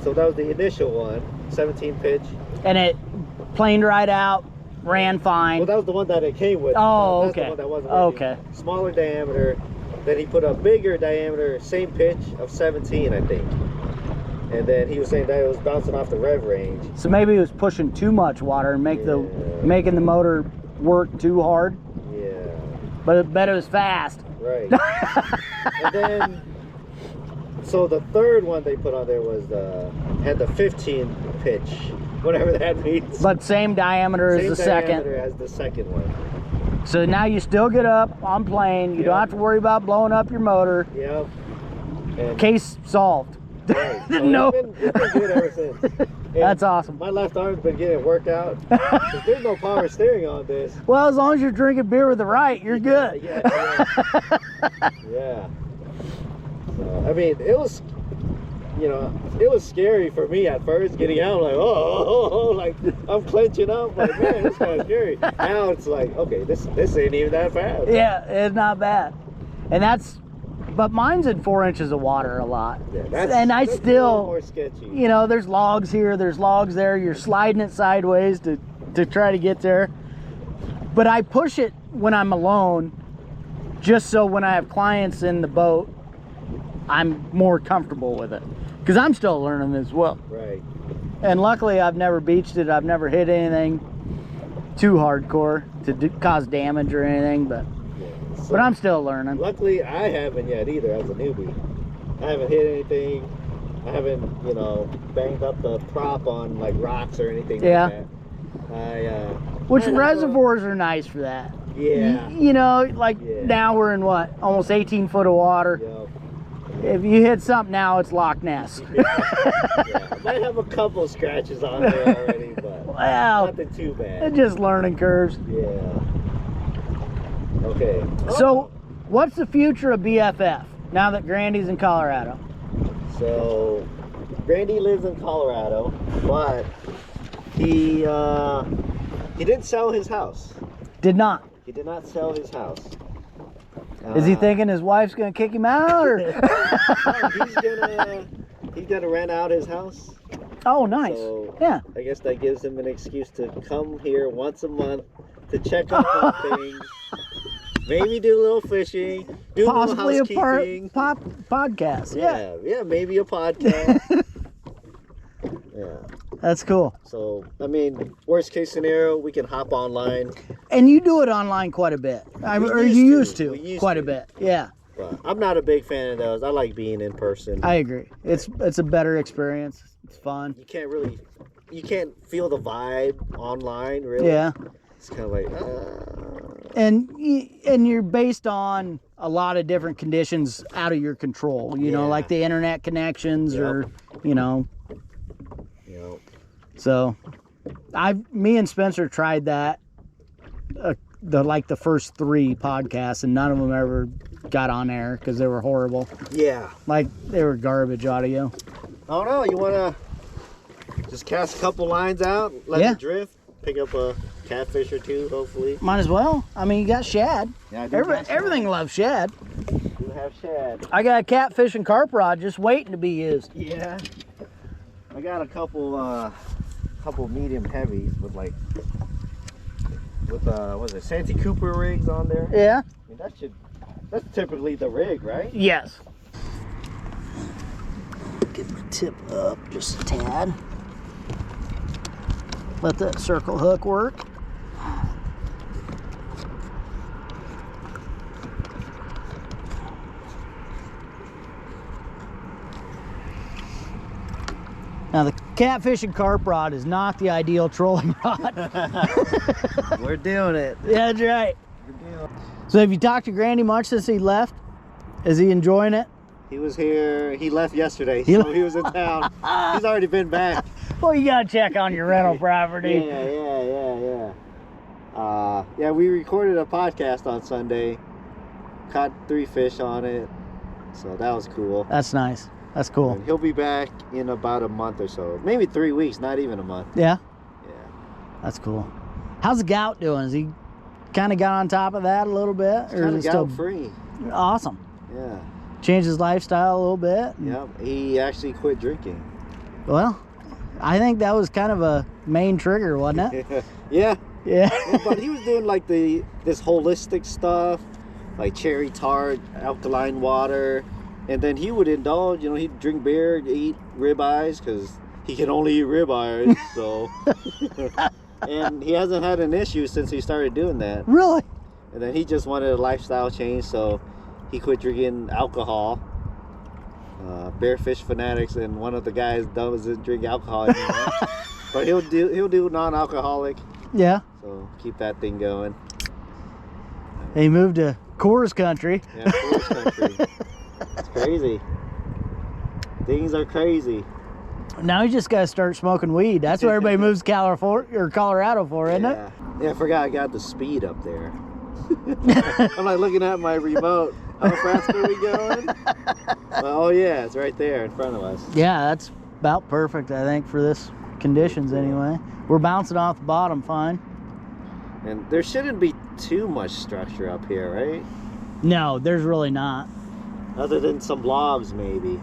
So that was the initial one, 17 pitch. And it planed right out, ran fine. Well, that was the one that it came with. Oh, That's okay. The one that wasn't working. Okay. Smaller diameter. Then he put a bigger diameter, same pitch of 17, I think. And then he was saying that it was bouncing off the rev range. So maybe he was pushing too much water and making the motor work too hard. Yeah. But I bet it was fast. Right. And then, so the third one they put on there was had the 15 pitch, whatever that means. But same diameter as the second. Same diameter as the second one. So now you still get up on plane. You don't have to worry about blowing up your motor. Yep. And Case solved. right. So No. it's been good ever since. And That's awesome. My left arm's been getting worked out. There's no power steering on this. Well, as long as you're drinking beer with the right, you're good. Yeah. Yeah. So, I mean, it was, it was scary for me at first getting out. Like, like I'm clenching up. Like, man, it's kind of scary. Now it's like, okay, this ain't even that fast. Yeah, it's not bad. And but mine's in 4 inches of water a lot. Yeah, and I that's still, a little more sketchy. There's logs here, there's logs there. You're sliding it sideways to try to get there. But I push it when I'm alone, just so when I have clients in the boat, I'm more comfortable with it. Because I'm still learning as well. Right. And luckily, I've never beached it. I've never hit anything too hardcore to cause damage or anything. But I'm still learning. Luckily, I haven't yet either as a newbie. I haven't hit anything. I haven't, banged up the prop on like rocks or anything like that. Which reservoirs are nice for that. Yeah. Now we're in what? Almost 18 foot of water. Yep. If you hit something now, it's Loch Ness. Yeah. I might have a couple scratches on there already, but well, nothing too bad. It's just learning curves. Yeah. Okay. So, what's the future of BFF now that Grandy's in Colorado? So, Grandy lives in Colorado, but he didn't sell his house. Did not. He did not sell his house. Is he thinking his wife's gonna kick him out, or? No, he's gonna rent out his house. Oh, nice. So yeah. I guess that gives him an excuse to come here once a month to check up on things. Maybe do a little fishing, do possibly a little housekeeping. Podcast. Yeah, maybe a podcast. Yeah. That's cool. So, I mean, worst case scenario, we can hop online. And you do it online quite a bit. You used to quite a bit. Yeah. But I'm not a big fan of those. I like being in person. I agree. It's a better experience. It's fun. You can't feel the vibe online, really. Yeah. It's kind of like, And you're based on a lot of different conditions out of your control. You know, like the internet connections or. So, me and Spencer tried that, the first 3 podcasts, and none of them ever got on air because they were horrible. Yeah. Like they were garbage audio. Oh no, you wanna just cast a couple lines out, let it drift, pick up a catfish or 2, hopefully. Might as well. I mean, you got shad. Yeah, I do got shad. Everything loves shad. You have shad. I got a catfish and carp rod just waiting to be used. Yeah. I got a couple medium heavies with Santee Cooper rigs on there. Yeah. I mean, that's typically the rig, right? Yes. Get my tip up just a tad. Let that circle hook work. Now the catfish and carp rod is not the ideal trolling rod. We're doing it. Yeah, that's right. So have you talked to Grandy much since he left? Is he enjoying it? He was here. He left yesterday, so he was in town. He's already been back. Well, you gotta check on your rental property. Yeah, we recorded a podcast on Sunday. Caught 3 fish on it, so that was cool. That's nice. That's cool. And he'll be back in about a month or so. Maybe 3 weeks, not even a month. Yeah? Yeah. That's cool. How's the gout doing? Has he kind of got on top of that a little bit? He's kind of gout free. Awesome. Yeah. Changed his lifestyle a little bit? Yep. He actually quit drinking. Well, I think that was kind of a main trigger, wasn't it? Yeah. Yeah. But he was doing like this holistic stuff, like cherry tart, alkaline water, and then he would indulge. He'd drink beer, eat ribeyes because he can only eat ribeyes. So, and he hasn't had an issue since he started doing that. Really? And then he just wanted a lifestyle change, so he quit drinking alcohol. Bearfish Fanatics, and one of the guys doesn't drink alcohol anymore. But he'll do non-alcoholic. Yeah. So keep that thing going. He moved to Coors Country. Yeah, Coors Country. It's crazy. Things are crazy. Now you just got to start smoking weed. That's what everybody moves to California or Colorado for, isn't it? Yeah, I forgot I got the speed up there. I'm like looking at my remote. How fast are we going? Well, oh yeah, it's right there in front of us. Yeah, that's about perfect, I think, for this conditions anyway. We're bouncing off the bottom fine. And there shouldn't be too much structure up here, right? No, there's really not. Other than some logs, maybe.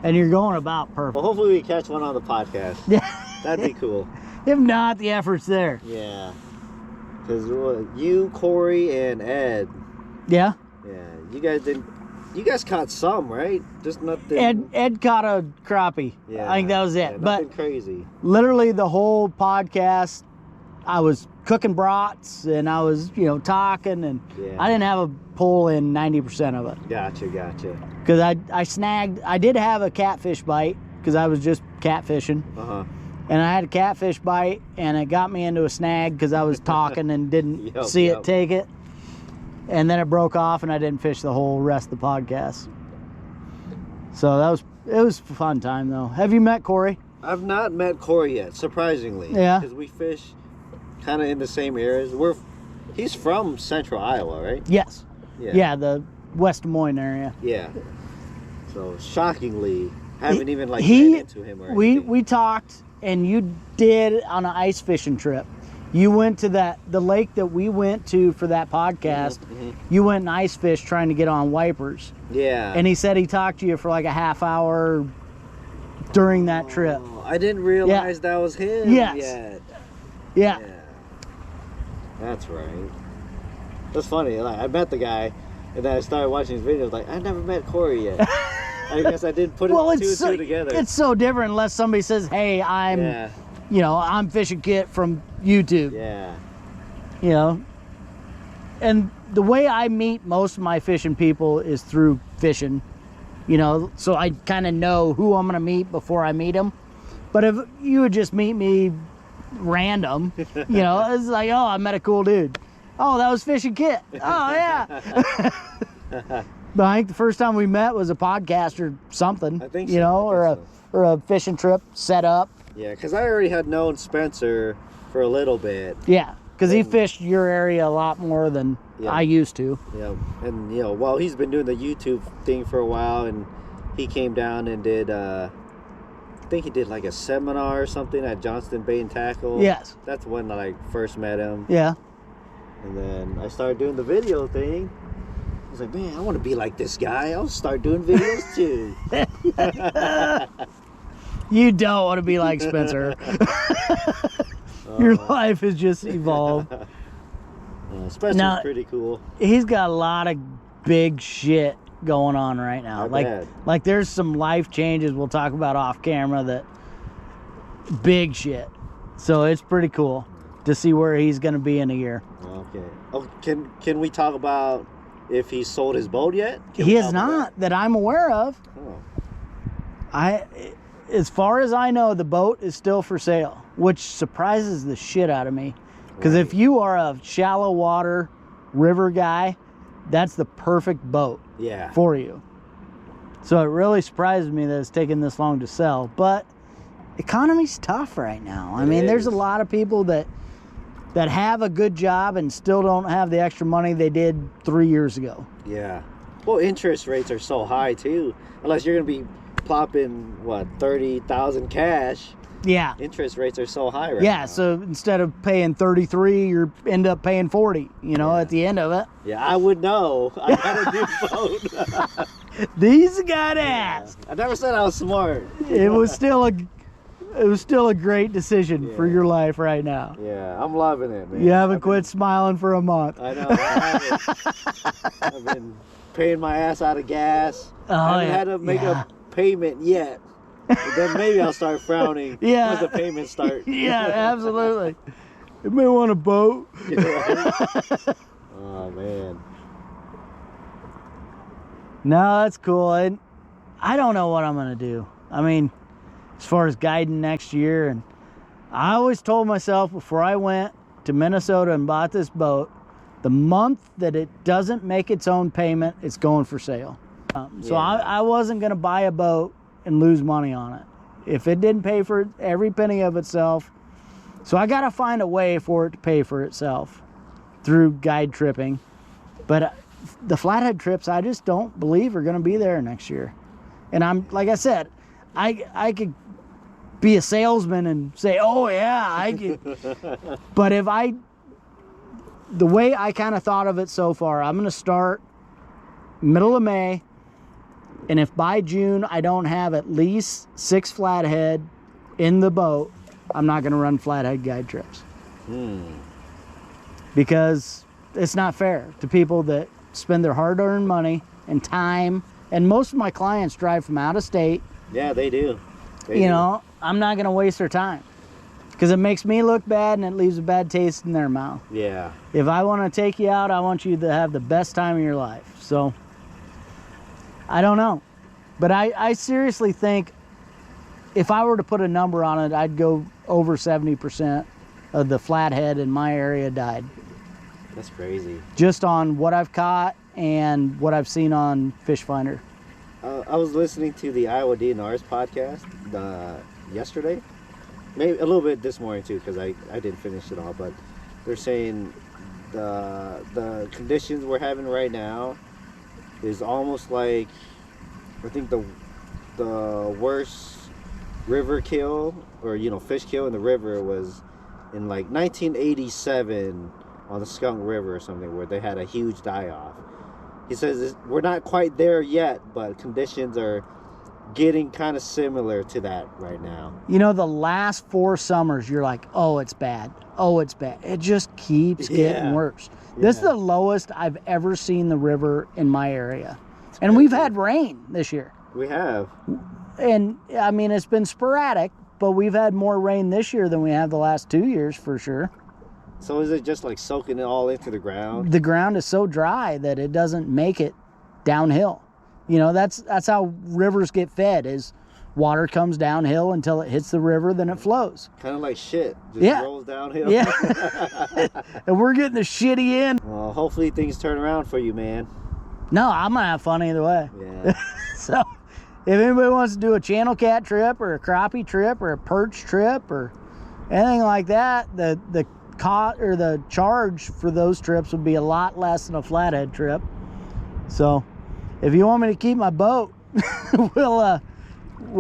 And you're going about perfect. Well, hopefully we catch one on the podcast. Yeah. That'd be cool. If not, the effort's there. Yeah. Because you, Corey, and Ed. Yeah? Yeah. You guys caught some, right? Just nothing. Ed caught a crappie. Yeah. I think that was it. Yeah, nothing crazy. Literally the whole podcast, I was cooking brats and I was, talking, and I didn't have a pull in 90% of it. Gotcha. Because I did have a catfish bite because I was just catfishing. Uh-huh. And I had a catfish bite, and it got me into a snag because I was talking and didn't see it take it. And then it broke off, and I didn't fish the whole rest of the podcast. So it was a fun time, though. Have you met Corey? I've not met Corey yet, surprisingly. Yeah. Because we fish kind of in the same areas. He's from Central Iowa, right? Yes. Yeah, the West Des Moines area. Yeah. So shockingly, haven't even ran into him or anything. We talked, and you did on an ice fishing trip. You went to the lake that we went to for that podcast. Mm-hmm. You went and ice fished trying to get on wipers. Yeah. And he said he talked to you for like a half hour during that trip. I didn't realize that was him yet. Yeah. That's right. That's funny. Like, I met the guy, and then I started watching his videos. Like, I never met Corey yet. I guess I didn't put two and two together. It's so different unless somebody says, "Hey, I'm Fishing Kit from YouTube." Yeah. And the way I meet most of my fishing people is through fishing. So I kind of know who I'm gonna meet before I meet them. But if you would just meet me random, it's like, oh, I met a cool dude. Oh, that was Fishing Kit. Oh yeah. But I think the first time we met was a podcast or something. I think so. Or a fishing trip set up. Yeah, because I already had known Spencer for a little bit. Yeah, because he fished your area a lot more than I used to. Yeah, and while he's been doing the YouTube thing for a while, and he came down and did, I think he did like a seminar or something at Johnston Bait and Tackle. Yes. That's when I first met him. Yeah. And then I started doing the video thing. I was like, man, I want to be like this guy. I'll start doing videos too. You don't want to be like Spencer. Your life has just evolved. Spencer's pretty cool. He's got a lot of big shit going on right now. Like there's some life changes we'll talk about off camera, that big shit. So it's pretty cool to see where he's going to be in a year. Okay. Oh, can we talk about if he sold his boat yet? He has not, that I'm aware of. Oh. As far as I know, the boat is still for sale, which surprises the shit out of me. Because if you are a shallow water river guy, that's the perfect boat for you. So it really surprises me that it's taken this long to sell. But economy's tough right now. I mean, there's a lot of people that have a good job and still don't have the extra money they did 3 years ago. Yeah. Well, interest rates are so high too. Unless you're going to be plopping, $30,000 cash. Yeah. Interest rates are so high right now. Yeah, so instead of paying 33, you end up paying 40, at the end of it. Yeah, I would know. I got a new boat. These got ass. I never said I was smart. It was still it was still a great decision for your life right now. Yeah, I'm loving it, man. You haven't quit smiling for a month. I know. I've been paying my ass out of gas. I haven't had to make a payment yet. But then maybe I'll start frowning once the payments start. Yeah, absolutely. You may want a boat. Oh, man. No, that's cool. And I don't know what I'm going to do. I mean, as far as guiding next year, and I always told myself before I went to Minnesota and bought this boat, the month that it doesn't make its own payment, it's going for sale. So I wasn't going to buy a boat and lose money on it if it didn't pay for every penny of itself. So I got to find a way for it to pay for itself through guide tripping. But the flathead trips, I just don't believe are going to be there next year. And I'm, like I said, I could be a salesman and say, oh yeah, I could. But the way I kind of thought of it so far, I'm going to start middle of May. And if by June I don't have at least 6 flathead in the boat, I'm not going to run flathead guide trips. Because it's not fair to people that spend their hard-earned money and time. And most of my clients drive from out of state. Yeah, they do. You know, I'm not going to waste their time because it makes me look bad and it leaves a bad taste in their mouth. Yeah. If I want to take you out, I want you to have the best time of your life. So, I don't know. But I seriously think if I were to put a number on it, I'd go over 70% of the flathead in my area died. That's crazy. Just on what I've caught and what I've seen on Fish Finder. I was listening to the Iowa DNR's podcast yesterday, maybe a little bit this morning too, because I didn't finish it all. But they're saying the conditions we're having right now is almost like, I think the worst river kill or fish kill in the river was in like 1987 on the Skunk River or something, where they had a huge die-off. He says we're not quite there yet, but conditions are getting kind of similar to that right now. The last 4 summers, you're like, oh, it's bad. Oh, it's bad. It just keeps getting worse. This is the lowest I've ever seen the river in my area. And we've had rain this year. We have. And, I mean, it's been sporadic, but we've had more rain this year than we have the last 2 years for sure. So is it just like soaking it all into the ground? The ground is so dry that it doesn't make it downhill. That's how rivers get fed, is water comes downhill until it hits the river, then it flows. Kind of like shit. Just rolls downhill. Yeah. And we're getting the shitty in. Well, hopefully things turn around for you, man. No, I'm going to have fun either way. Yeah. So if anybody wants to do a channel cat trip or a crappie trip or a perch trip or anything like that, the cost or the charge for those trips would be a lot less than a flathead trip. So if you want me to keep my boat, we'll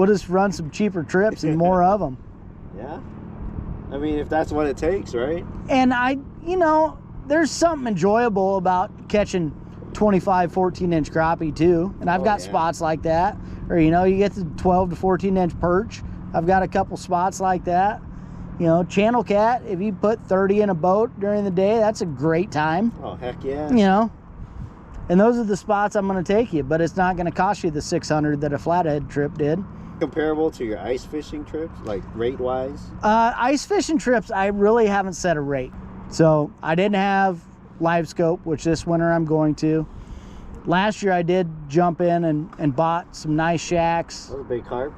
just run some cheaper trips and more of them. Yeah. I mean, if that's what it takes, right? And there's something enjoyable about catching 25, 14-inch crappie too. And I've got spots like that. Or, you get the 12 to 14-inch perch. I've got a couple spots like that. Channel cat, if you put 30 in a boat during the day, that's a great time. Oh, heck yeah. And those are the spots I'm going to take you, but it's not going to cost you the $600 that a flathead trip did. Comparable to your ice fishing trips, like rate-wise? Ice fishing trips, I really haven't set a rate. So I didn't have live scope, which this winter I'm going to. Last year I did jump in and bought some nice shacks. Those are big carp.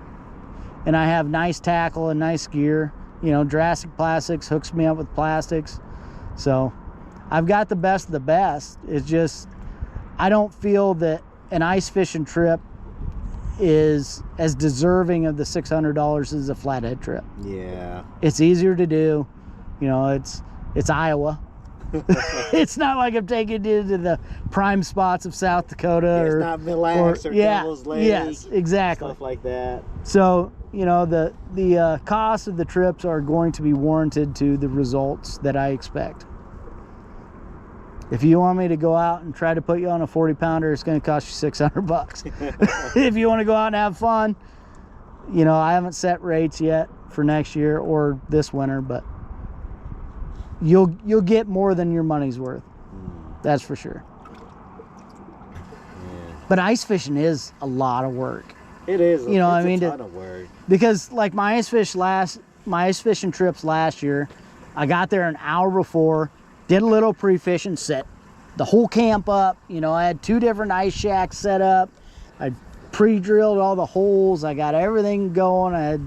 And I have nice tackle and nice gear. Jurassic Plastics hooks me up with plastics. So I've got the best of the best. It's just, I don't feel that an ice fishing trip is as deserving of the $600 as a flathead trip. Yeah. It's easier to do. It's Iowa. It's not like I'm taking you to the prime spots of South Dakota. It's not Mille Lacs or Devil's Lake. Yes, exactly. Stuff like that. So, the cost of the trips are going to be warranted to the results that I expect. If you want me to go out and try to put you on a 40-pounder, it's going to cost you $600. If you want to go out and have fun, I haven't set rates yet. for next year or this winter, but you'll get more than your money's worth. That's for sure. Yeah. But ice fishing is a lot of work. It is. You know, it's I mean, a ton of work. Because like my ice fishing trips last year, I got there an hour before, did a little pre-fishing, set the whole camp up. You know, I had 2 different ice shacks set up. I pre-drilled all the holes. I got everything going. I had,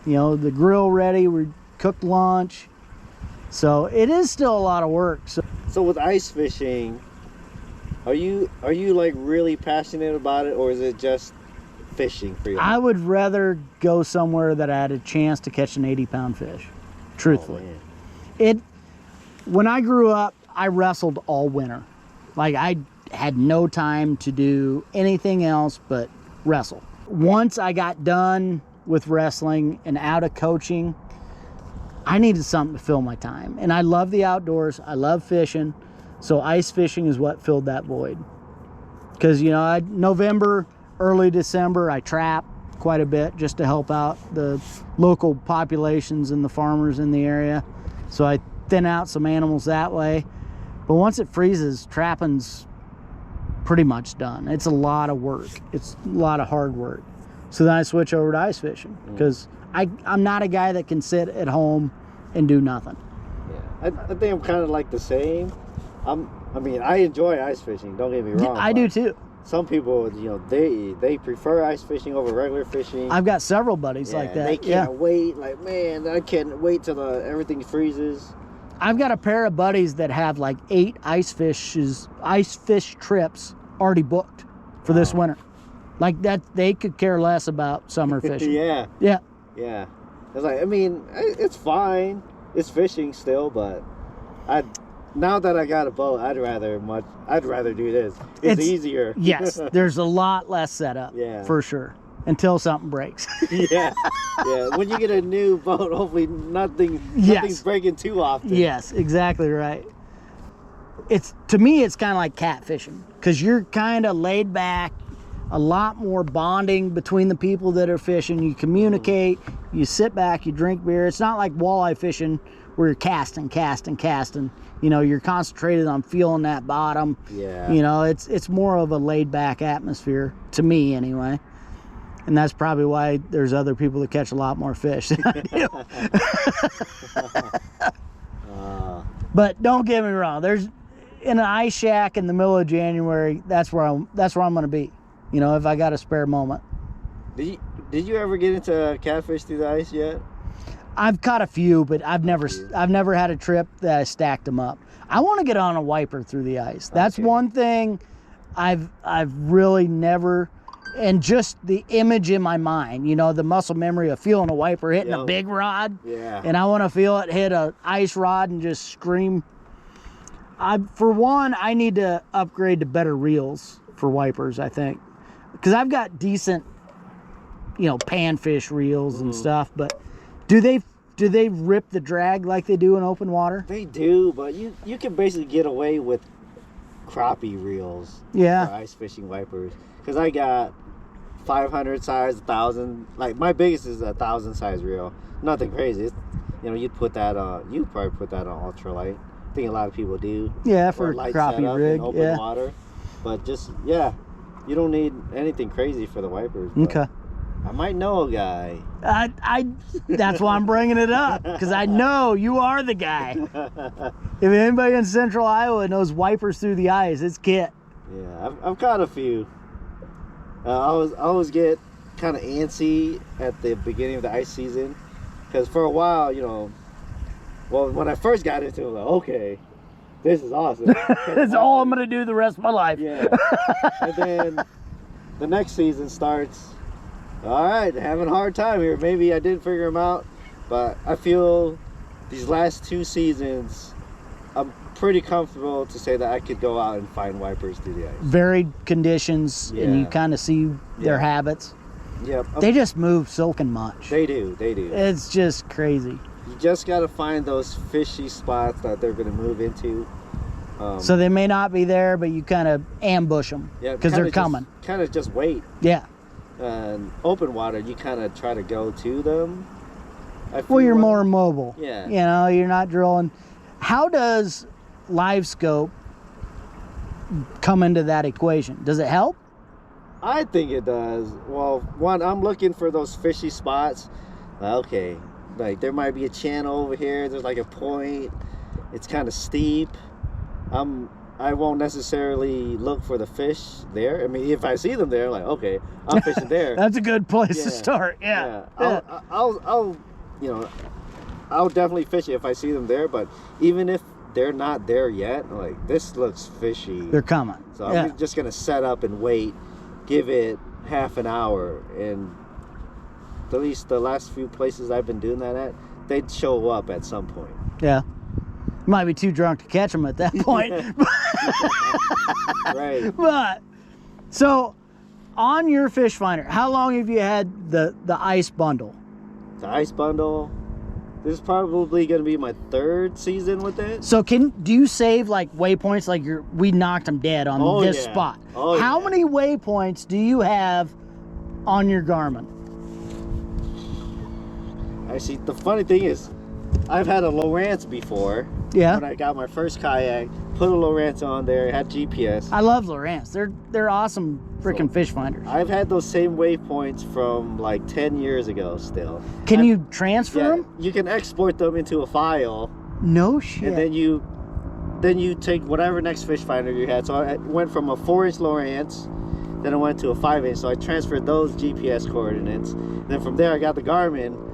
you know, the grill ready. We cooked lunch. So it is still a lot of work. So with ice fishing, are you like really passionate about it, or is it just fishing for you? I would rather go somewhere that I had a chance to catch an 80-pound fish, truthfully. When I grew up, I wrestled all winter. Like, I had no time to do anything else but wrestle. Once I got done with wrestling and out of coaching, I needed something to fill my time. And I love the outdoors. I love fishing. So ice fishing is what filled that void. Because, you know, November, early December, I trap quite a bit just to help out the local populations and the farmers in the area. So I thin out some animals that way. But once it freezes, trapping's pretty much done. It's a lot of work. It's a lot of hard work. So then I switch over to ice fishing because I'm not a guy that can sit at home and do nothing. Yeah, I think I'm kind of like the same. I mean, I enjoy ice fishing. Don't get me wrong. I do too. Some people, you know, they prefer ice fishing over regular fishing. I've got several buddies like that. They can't wait. Like, man, I can't wait till everything freezes. I've got a pair of buddies that have like 8 ice fish trips already booked for this winter. Like that, they could care less about summer fishing. Yeah. It's like, I mean, it's fine. It's fishing still, but now that I got a boat, I'd rather do this. It's easier. Yes, there's a lot less setup. Yeah, for sure. Until something breaks. yeah. When you get a new boat, hopefully nothing's breaking too often. Yes, exactly right. To me, it's kind of like catfishing because you're kind of laid back. A lot more bonding between the people that are fishing. You communicate. You sit back. You drink beer. It's not like walleye fishing where you're casting. You know, you're concentrated on feeling that bottom. Yeah. You know, it's more of a laid back atmosphere to me anyway. And that's probably why there's other people that catch a lot more fish than I do. But don't get me wrong. There's in an ice shack in the middle of January. That's where I'm going to be. You know, if I got a spare moment. Did you ever get into catfish through the ice yet? I've caught a few, but I've never had a trip that I stacked them up. I want to get on a wiper through the ice. That's one thing I've really never. And just the image in my mind, you know, the muscle memory of feeling a wiper hitting a big rod. Yeah. And I want to feel it hit a ice rod and just scream. For one, I need to upgrade to better reels for wipers, I think. Because I've got decent, you know, panfish reels and stuff, but do they rip the drag like they do in open water? They do, but you can basically get away with crappie reels for ice fishing wipers. Because I got 500 size, 1,000. Like my biggest is 1,000 size reel. Nothing crazy. You know, you'd probably put that on ultralight. I think a lot of people do. Yeah, for a crappie rig. In open water. But just you don't need anything crazy for the wipers. Okay. I might know a guy. That's why I'm bringing it up, because I know you are the guy. If anybody in Central Iowa knows wipers through the ice, it's Kit. Yeah, I've caught a few. I always get kind of antsy at the beginning of the ice season, because for a while, you know, when I first got into it, I'm like, okay, this is awesome. That's all I'm gonna do the rest of my life. Yeah. And then the next season starts. All right, having a hard time here. Maybe I didn't figure them out, but I feel these last 2 seasons, I'm pretty comfortable to say that I could go out and find wipers through the ice. Varied conditions, and you kind of see their habits. Yep. They just move silken much. They do. It's just crazy. You just got to find those fishy spots that they're going to move into. So they may not be there, but you kind of ambush them because they're coming. Kind of just wait. Yeah. And open water, you kind of try to go to them. Well, you're more mobile. Yeah. You know, you're not drilling. How does live scope come into that equation? Does it help? I think it does. Well, one, I'm looking for those fishy spots. Okay, like there might be a channel over here. There's like a point. It's kind of steep. I won't necessarily look for the fish there. I mean, if I see them there, like, okay, I'm fishing there. That's a good place to start. Yeah. I'll you know, I'll definitely fish it if I see them there. But even if they're not there yet, like, this looks fishy. They're coming. So I'm just gonna set up and wait, give it half an hour, and at least the last few places I've been doing that at, they'd show up at some point. Yeah. You might be too drunk to catch them at that point. Right. But, so, on your fish finder, how long have you had the ice bundle? The ice bundle, this is probably going to be my 3rd season with it. So do you save like waypoints, like we knocked them dead on this spot? How many waypoints do you have on your Garmin? Actually, the funny thing is, I've had a Lowrance before. Yeah. When I got my first kayak, put a Lowrance on there, it had GPS. I love Lowrance. They're awesome freaking fish finders. I've had those same waypoints from like 10 years ago still. Can you transfer them? You can export them into a file. No shit. And then you take whatever next fish finder you had. So I went from a 4-inch Lowrance, then I went to a 5-inch. So I transferred those GPS coordinates. Then from there I got the Garmin,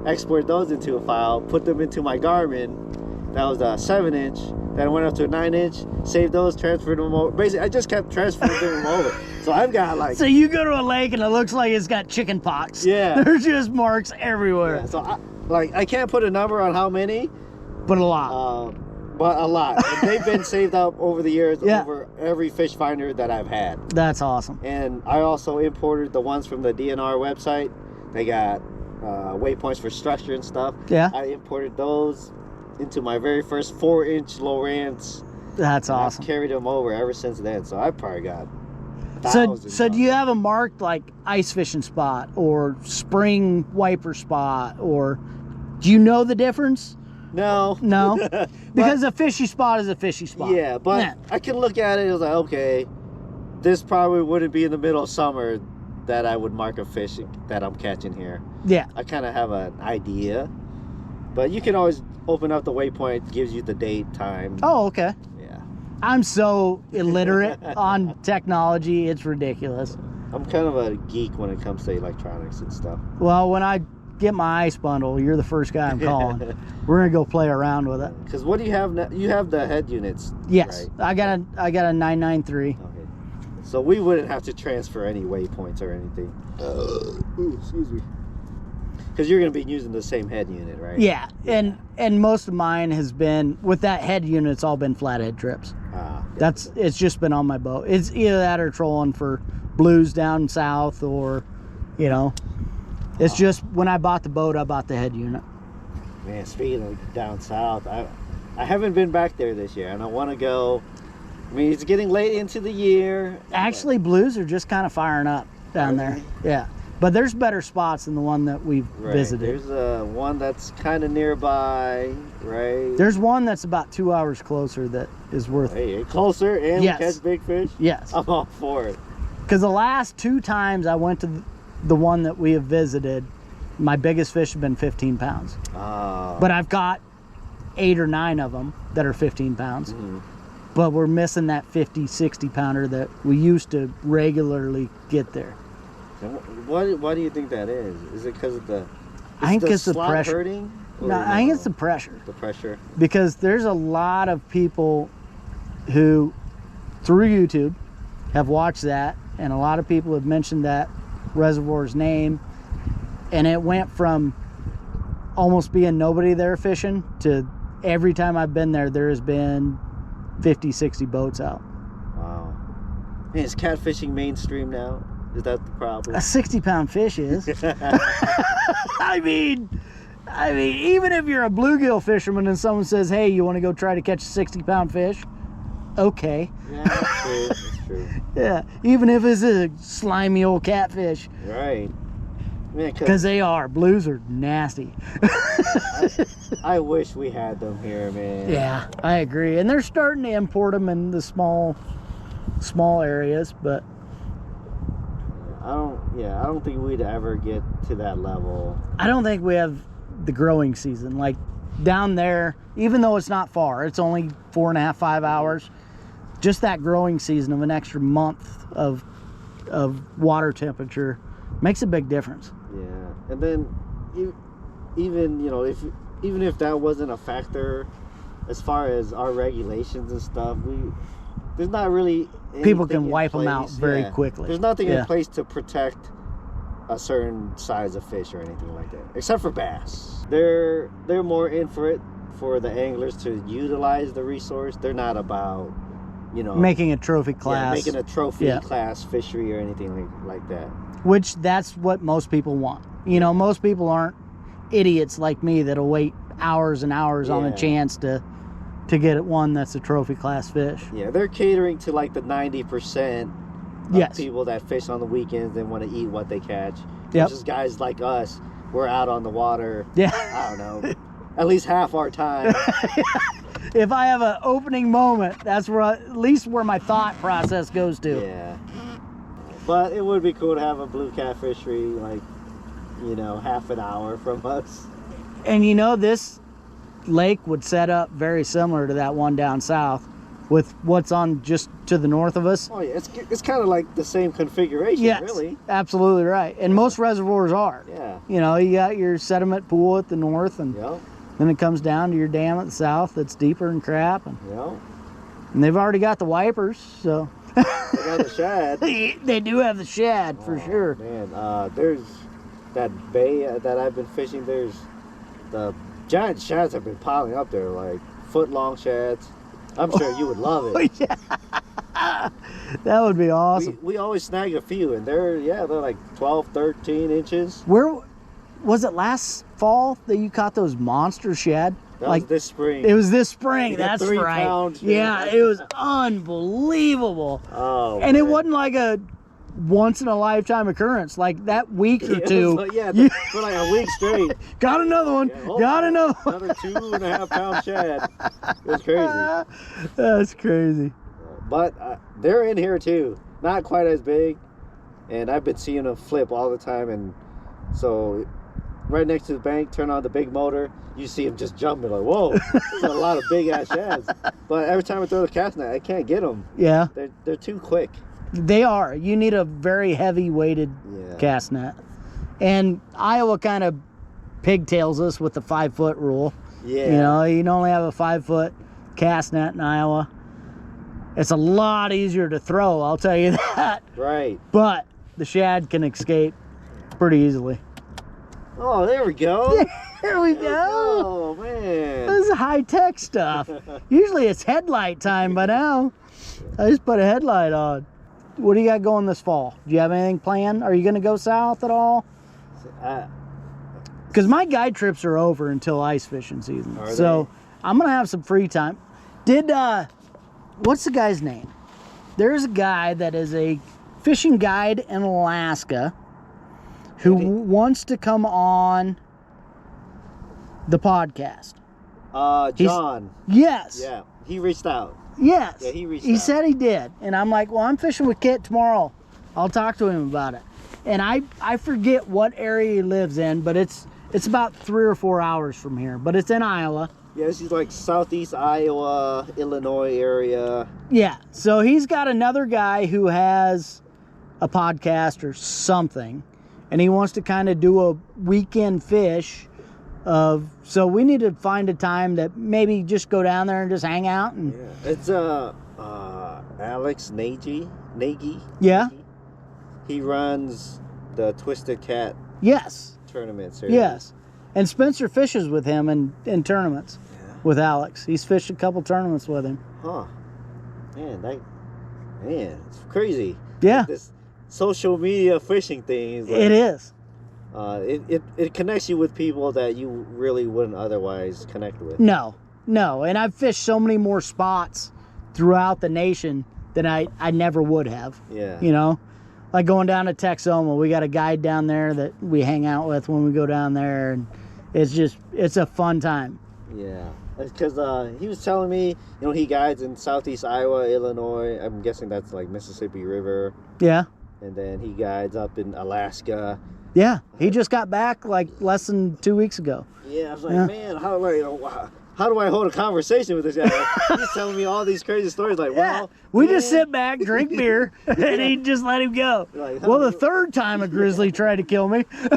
exported those into a file, put them into my Garmin. That was a 7-inch. Then I went up to a 9-inch, saved those, transferred them over. Basically, I just kept transferring them over. So I've got like... So you go to a lake and it looks like it's got chicken pox. Yeah. There's just marks everywhere. Yeah, so I can't put a number on how many. But a lot. But a lot. And they've been saved up over the years over every fish finder that I've had. That's awesome. And I also imported the ones from the DNR website. They got waypoints for structure and stuff. Yeah. I imported those into my very first 4-inch Lowrance. That's awesome. I've carried them over ever since then, so I probably got thousands. So do you have a marked like ice fishing spot or spring wiper spot, or do you know the difference? No. Because a fishy spot is a fishy spot. Yeah, but I can look at it and like, okay, this probably wouldn't be in the middle of summer that I would mark a fish that I'm catching here. Yeah. I kind of have an idea, but you can always open up the waypoint, gives you the date, time. Oh, okay. Yeah. I'm so illiterate on technology, it's ridiculous. I'm kind of a geek when it comes to electronics and stuff. Well, when I get my ice bundle, you're the first guy I'm calling. We're gonna go play around with it. Because what do you have now? You have the head units. Yes, right? I got a 993. Okay. So we wouldn't have to transfer any waypoints or anything. Ooh, excuse me. Because you're going to be using the same head unit, right? Yeah, and most of mine has been, with that head unit, it's all been flathead trips. It's just been on my boat. It's either that or trolling for blues down south, or, you know, it's just, when I bought the boat, I bought the head unit. Man, speaking of down south, I haven't been back there this year, and I want to go. I mean, it's getting late into the year. Actually, blues are just kind of firing up down there. Yeah. But there's better spots than the one that we've visited. There's one that's kind of nearby, right? There's one that's about 2 hours closer that is worth it. Hey, closer and catch big fish? Yes. I'm all for it. Because the last 2 times I went to the one that we have visited, my biggest fish have been 15 pounds. But I've got 8 or 9 of them that are 15 pounds. Mm-hmm. But we're missing that 50, 60 pounder that we used to regularly get there. Why do you think that is? Is it because of the? I think it's the pressure. Hurting? No, I think it's the pressure. The pressure. Because there's a lot of people who, through YouTube, have watched that, and a lot of people have mentioned that reservoir's name, and it went from almost being nobody there fishing to every time I've been there, there has been 50, 60 boats out. Wow. Man, is catfishing mainstream now? Is that the problem? A 60-pound fish is. I mean, even if you're a bluegill fisherman and someone says, hey, you want to go try to catch a 60-pound fish? Okay. Yeah, that's true. That's true. Yeah, even if it's a slimy old catfish. Right. Man, Because they are. Blues are nasty. I wish we had them here, man. Yeah, I agree. And they're starting to import them in the small areas, but I don't think we'd ever get to that level. I don't think we have the growing season. Like down there, even though it's not far, it's only 4.5, 5 hours. Just that growing season of an extra month of water temperature makes a big difference. Yeah, and then even even if that wasn't a factor, as far as our regulations and stuff, there's not really people can in wipe place. them out very quickly. There's nothing in place to protect a certain size of fish or anything like that, except for bass. They're more in for it for the anglers to utilize the resource. They're not about making a trophy class. Making a trophy class fishery or anything like that. Which that's what most people want. Most people aren't idiots like me that'll wait hours and hours on a chance to get one that's a trophy class fish. Yeah, they're catering to like the 90% of people that fish on the weekends and want to eat what they catch. Yep. Versus guys like us, we're out on the water. Yeah. I don't know, at least half our time. If I have an opening moment, that's at least where my thought process goes to. Yeah. But it would be cool to have a blue cat fishery like, half an hour from us. And this lake would set up very similar to that one down south with what's on just to the north of us. Oh yeah, it's kind of like the same configuration, really. Absolutely right. And most reservoirs are. Yeah. You got your sediment pool at the north, and then it comes down to your dam at the south that's deeper and crap. And they've already got the wipers, so. They got the shad. They do have the shad, for sure. Man, there's that bay that I've been fishing. There's the giant shads have been piling up there, like foot-long shads. I'm sure you would love it. Yeah. That would be awesome. We always snag a few, and they're like 12, 13 inches. Where was it last fall that you caught those monster shad? That was this spring. It was this spring, that's 3 right. pounds, yeah, it was unbelievable. Oh, and it wasn't like a once-in-a-lifetime occurrence. Like that week or two. For like a week straight. Got another one. Got another one. Another 2.5 pound shad. It was crazy. That's crazy. But they're in here too. Not quite as big. And I've been seeing them flip all the time. And so right next to the bank, turn on the big motor, you see them just jumping like, whoa, there's a lot of big ass shads. But every time I throw the cast net, I can't get them. Yeah. They're too quick. They are. You need a very heavy weighted cast net. And Iowa kind of pigtails us with the 5-foot rule. Yeah. You can only have a 5-foot cast net in Iowa. It's a lot easier to throw, I'll tell you that. Right. But the shad can escape pretty easily. Oh, there we go. There we go. Oh, man. This is high-tech stuff. Usually it's headlight time by now. I just put a headlight on. What do you got going this fall? Do you have anything planned? Are you going to go south at all? Because my guide trips are over until ice fishing season. So I'm going to have some free time. What's the guy's name? There's a guy that is a fishing guide in Alaska who wants to come on the podcast. John. Yes. Yeah, he reached out. Yes. Yeah, he reached He out. said he did. And I'm like, well, I'm fishing with Kit tomorrow. I'll talk to him about it. And I forget what area he lives in, but it's about 3 or 4 hours from here. But it's in Iowa. Yeah, this is like southeast Iowa, Illinois area. Yeah. So he's got another guy who has a podcast or something. And he wants to kind of do a weekend fish so we need to find a time that maybe just go down there and just hang out. And It's Alex Nagy. Yeah. He runs the Twisted Cat tournament series. Yes. And Spencer fishes with him in tournaments with Alex. He's fished a couple tournaments with him. Huh. Man, it's crazy. Yeah. This social media fishing thing is like, it is. It connects you with people that you really wouldn't otherwise connect with. No. And I've fished so many more spots throughout the nation than I never would have. Yeah. like going down to Texoma. We got a guide down there that we hang out with when we go down there, and it's a fun time. Yeah, because he was telling me, he guides in southeast Iowa, Illinois. I'm guessing that's like Mississippi River. Yeah. And then he guides up in Alaska. Yeah, he just got back like less than 2 weeks ago. Yeah, I was like, man, how do I hold a conversation with this guy? He's telling me all these crazy stories. Like, well, we just sit back, drink beer, and he just let him go. Like, well, the third time a grizzly tried to kill me. Here's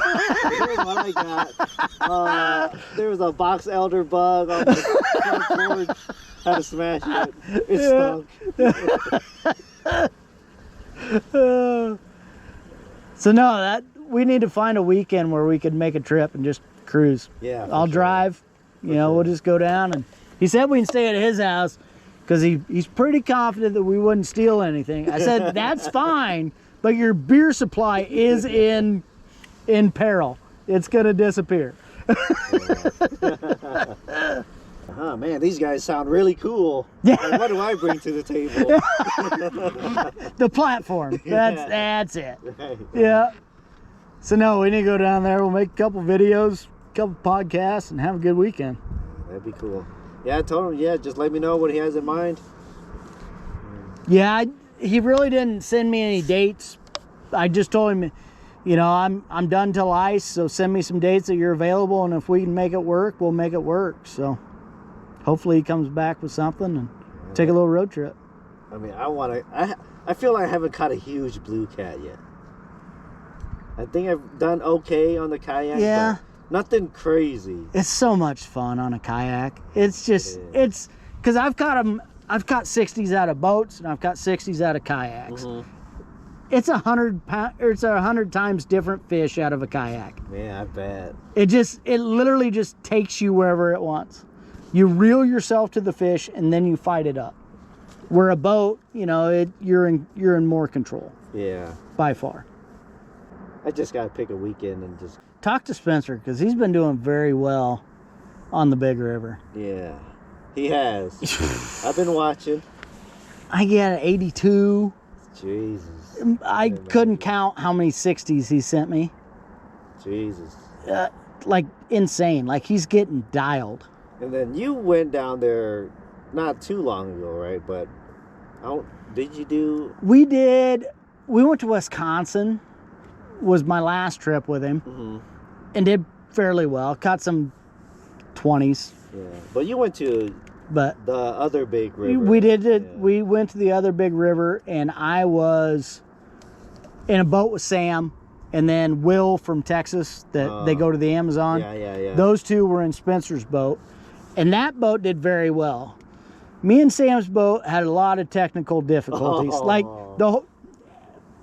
what I got. There was a box elder bug on the front porch. Had to smash it. It stunk. So no, we need to find a weekend where we could make a trip and just cruise. Yeah, I'll drive. We'll just go down, and he said we can stay at his house because he's pretty confident that we wouldn't steal anything. I said that's fine, but your beer supply is in peril. It's gonna disappear. Man, these guys sound really cool. Yeah. Like, what do I bring to the table? The platform. That's it. Right. Yeah. So no, we need to go down there. We'll make a couple videos, a couple podcasts, and have a good weekend. That'd be cool. Yeah, I told him, just let me know what he has in mind. Yeah, he really didn't send me any dates. I just told him, I'm done till ice, so send me some dates that you're available, and if we can make it work, we'll make it work. So hopefully he comes back with something and take a little road trip. I mean, I feel like I haven't caught a huge blue cat yet. I think I've done okay on the kayak. Yeah. But nothing crazy. It's so much fun on a kayak. It's just, it's, because I've caught 60s out of boats, and I've caught 60s out of kayaks. Mm-hmm. It's 100 times different fish out of a kayak. Yeah, I bet. It literally just takes you wherever it wants. You reel yourself to the fish, and then you fight it up. Where a boat, you're in more control. Yeah. By far. I just gotta pick a weekend and just talk to Spencer, because he's been doing very well on the Big River. Yeah, he has. I've been watching. I get an 82. Jesus. I couldn't count how many 60s he sent me. Jesus. Like insane. Like he's getting dialed. And then you went down there not too long ago, right? But did you do? We did. We went to Wisconsin. Was my last trip with him. Mm-hmm. And did fairly well. Caught some 20s. Yeah, but you went to the other big river. We did it. Yeah. We went to the other big river, and I was in a boat with Sam, and then Will from Texas. That they go to the Amazon. Yeah. Those two were in Spencer's boat, and that boat did very well. Me and Sam's boat had a lot of technical difficulties. Like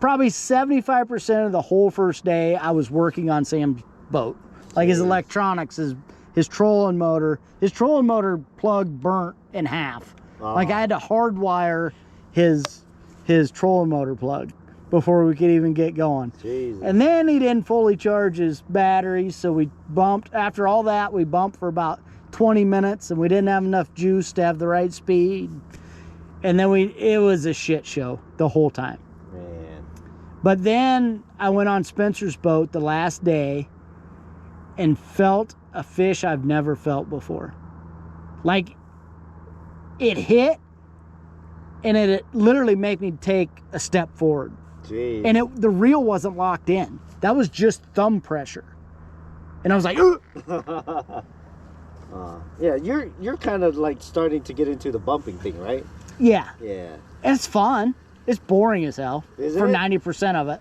probably 75% of the whole first day, I was working on Sam's boat. Like his electronics, his trolling motor. His trolling motor plug burnt in half. Like I had to hardwire his trolling motor plug before we could even get going. Jesus. And then he didn't fully charge his batteries, so we bumped. After all that, we bumped for about 20 minutes, and we didn't have enough juice to have the right speed. And then it was a shit show the whole time. Man. But then I went on Spencer's boat the last day and felt a fish I've never felt before. Like, it hit, and it literally made me take a step forward. Jeez. And the reel wasn't locked in. That was just thumb pressure. And I was like, yeah, you're kind of like starting to get into the bumping thing, right? Yeah. Yeah. And it's fun. It's boring as hell for 90% of it.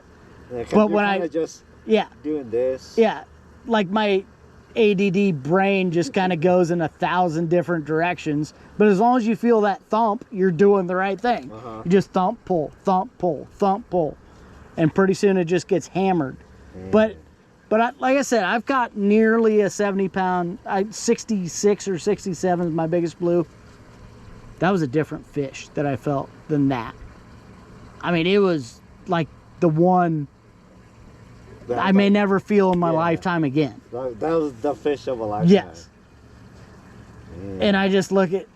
Yeah, but when I just doing this. Yeah. Like my ADD brain just kind of goes in 1,000 different directions. But as long as you feel that thump, you're doing the right thing. You just thump, pull, thump, pull, thump, pull. And pretty soon it just gets hammered. But like I said, I've got nearly a 70-pound, 66 or 67 is my biggest blue. That was a different fish that I felt than that. I mean, it was like the one I may never feel in my lifetime again. That was the fish of a lifetime. Yes. And I just look at,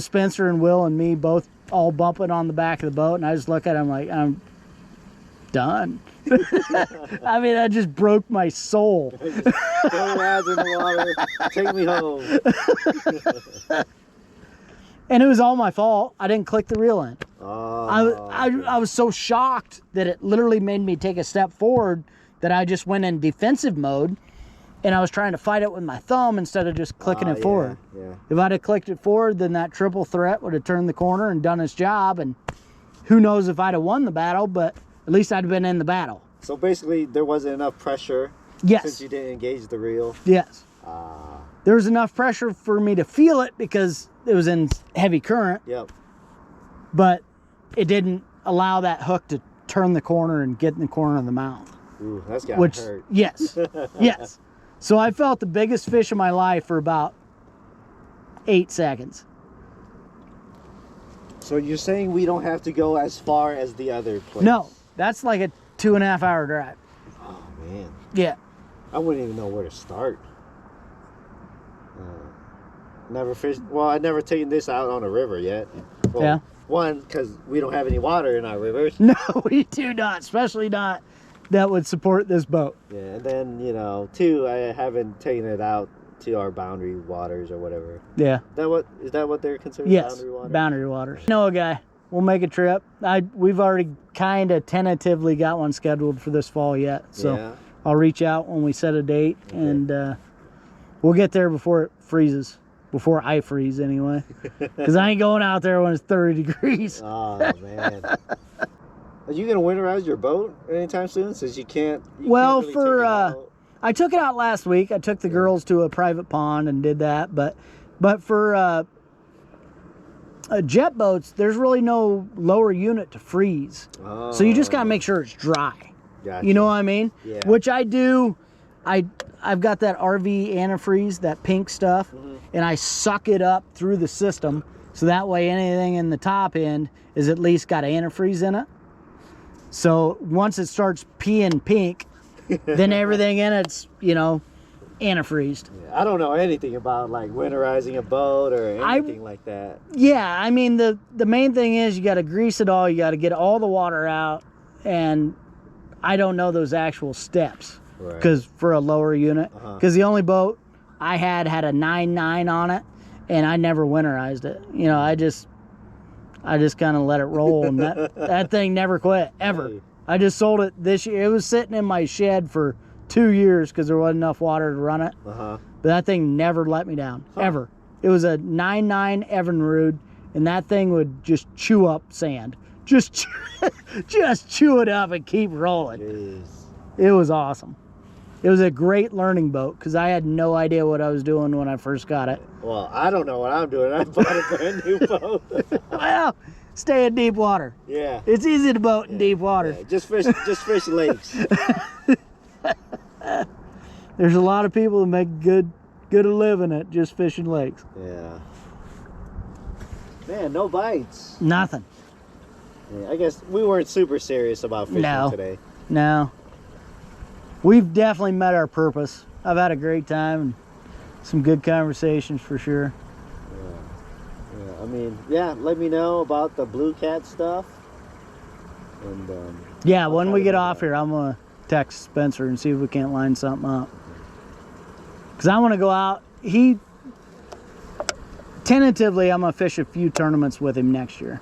Spencer and Will and me both all bumping on the back of the boat, and I just look at him like, done. I mean, that just broke my soul. Throw your ass in the water. Take me home. And it was all my fault. I didn't click the reel in. Oh, I was so shocked that it literally made me take a step forward that I just went in defensive mode, and I was trying to fight it with my thumb instead of just clicking it forward. Yeah. If I'd have clicked it forward, then that triple threat would have turned the corner and done its job, and who knows if I'd have won the battle, but at least I'd have been in the battle. So basically, there wasn't enough pressure. Yes. Since you didn't engage the reel. Yes. There was enough pressure for me to feel it because it was in heavy current. Yep. But it didn't allow that hook to turn the corner and get in the corner of the mouth. Ooh, that's gotta hurt. Yes. Yes. So I felt the biggest fish of my life for about 8 seconds. So you're saying we don't have to go as far as the other place? No, that's like a 2.5 hour drive. Oh man. Yeah. I wouldn't even know where to start. Never fished. Well, I've never taken this out on a river yet. Well, yeah. One, because we don't have any water in our rivers. No, we do not, especially not that would support this boat. Yeah, and then, you know, two, I haven't taken it out to our boundary waters or whatever. Yeah. Is that what they're considered? Yes, boundary waters? boundary waters. No, a guy. We'll make a trip. We've already kind of tentatively got one scheduled for this fall yet. So yeah. I'll reach out when we set a date, and we'll get there before it freezes. Before I freeze, anyway. Because I ain't going out there when it's 30 degrees. Oh, man. Are you going to winterize your boat anytime soon? Since you can't. Well, can't really take it out. I took it out last week. I took the girls to a private pond and did that. But for jet boats, there's really no lower unit to freeze. Oh. So you just got to make sure it's dry. Gotcha. You know what I mean? Yeah. Which I do. I've got that RV antifreeze, that pink stuff, and I suck it up through the system, so that way anything in the top end is at least got antifreeze in it. So once it starts peeing pink, then everything in it's, antifreezed. Yeah, I don't know anything about like winterizing a boat or anything like that. Yeah, I mean the main thing is you got to grease it all, you got to get all the water out, and I don't know those actual steps. Because for a lower unit, because the only boat I had a 9.9 on it, and I never winterized it. I just kind of let it roll, and that thing never quit ever. Hey. I just sold it this year. It was sitting in my shed for 2 years because there wasn't enough water to run it. But that thing never let me down ever. It was a 9.9 Evinrude, and that thing would just chew up sand, just chew it up and keep rolling. Jeez. It was awesome. It was a great learning boat because I had no idea what I was doing when I first got it. Well, I don't know what I'm doing. I bought a brand new boat. Well, stay in deep water. Yeah. It's easy to boat in deep water. Yeah. Just fish lakes. There's a lot of people that make good a living at just fishing lakes. Yeah. Man, no bites. Nothing. Yeah, I guess we weren't super serious about fishing today. No. We've definitely met our purpose. I've had a great time and some good conversations for sure. Yeah. I mean, let me know about the blue cat stuff. And yeah, when we get off here, I'm gonna text Spencer and see if we can't line something up. Cause I want to go out. Tentatively, I'm gonna fish a few tournaments with him next year.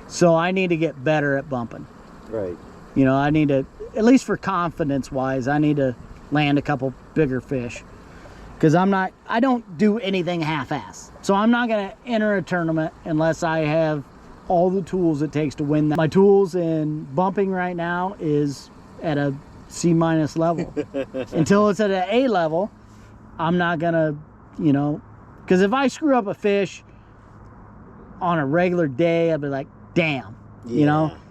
So I need to get better at bumping. Right. I need to, at least for confidence wise, I need to land a couple bigger fish. Because I don't do anything half-ass. So I'm not going to enter a tournament unless I have all the tools it takes to win that. My tools in bumping right now is at a C- level. Until it's at an A level, I'm not going to, because if I screw up a fish on a regular day, I'll be like, damn,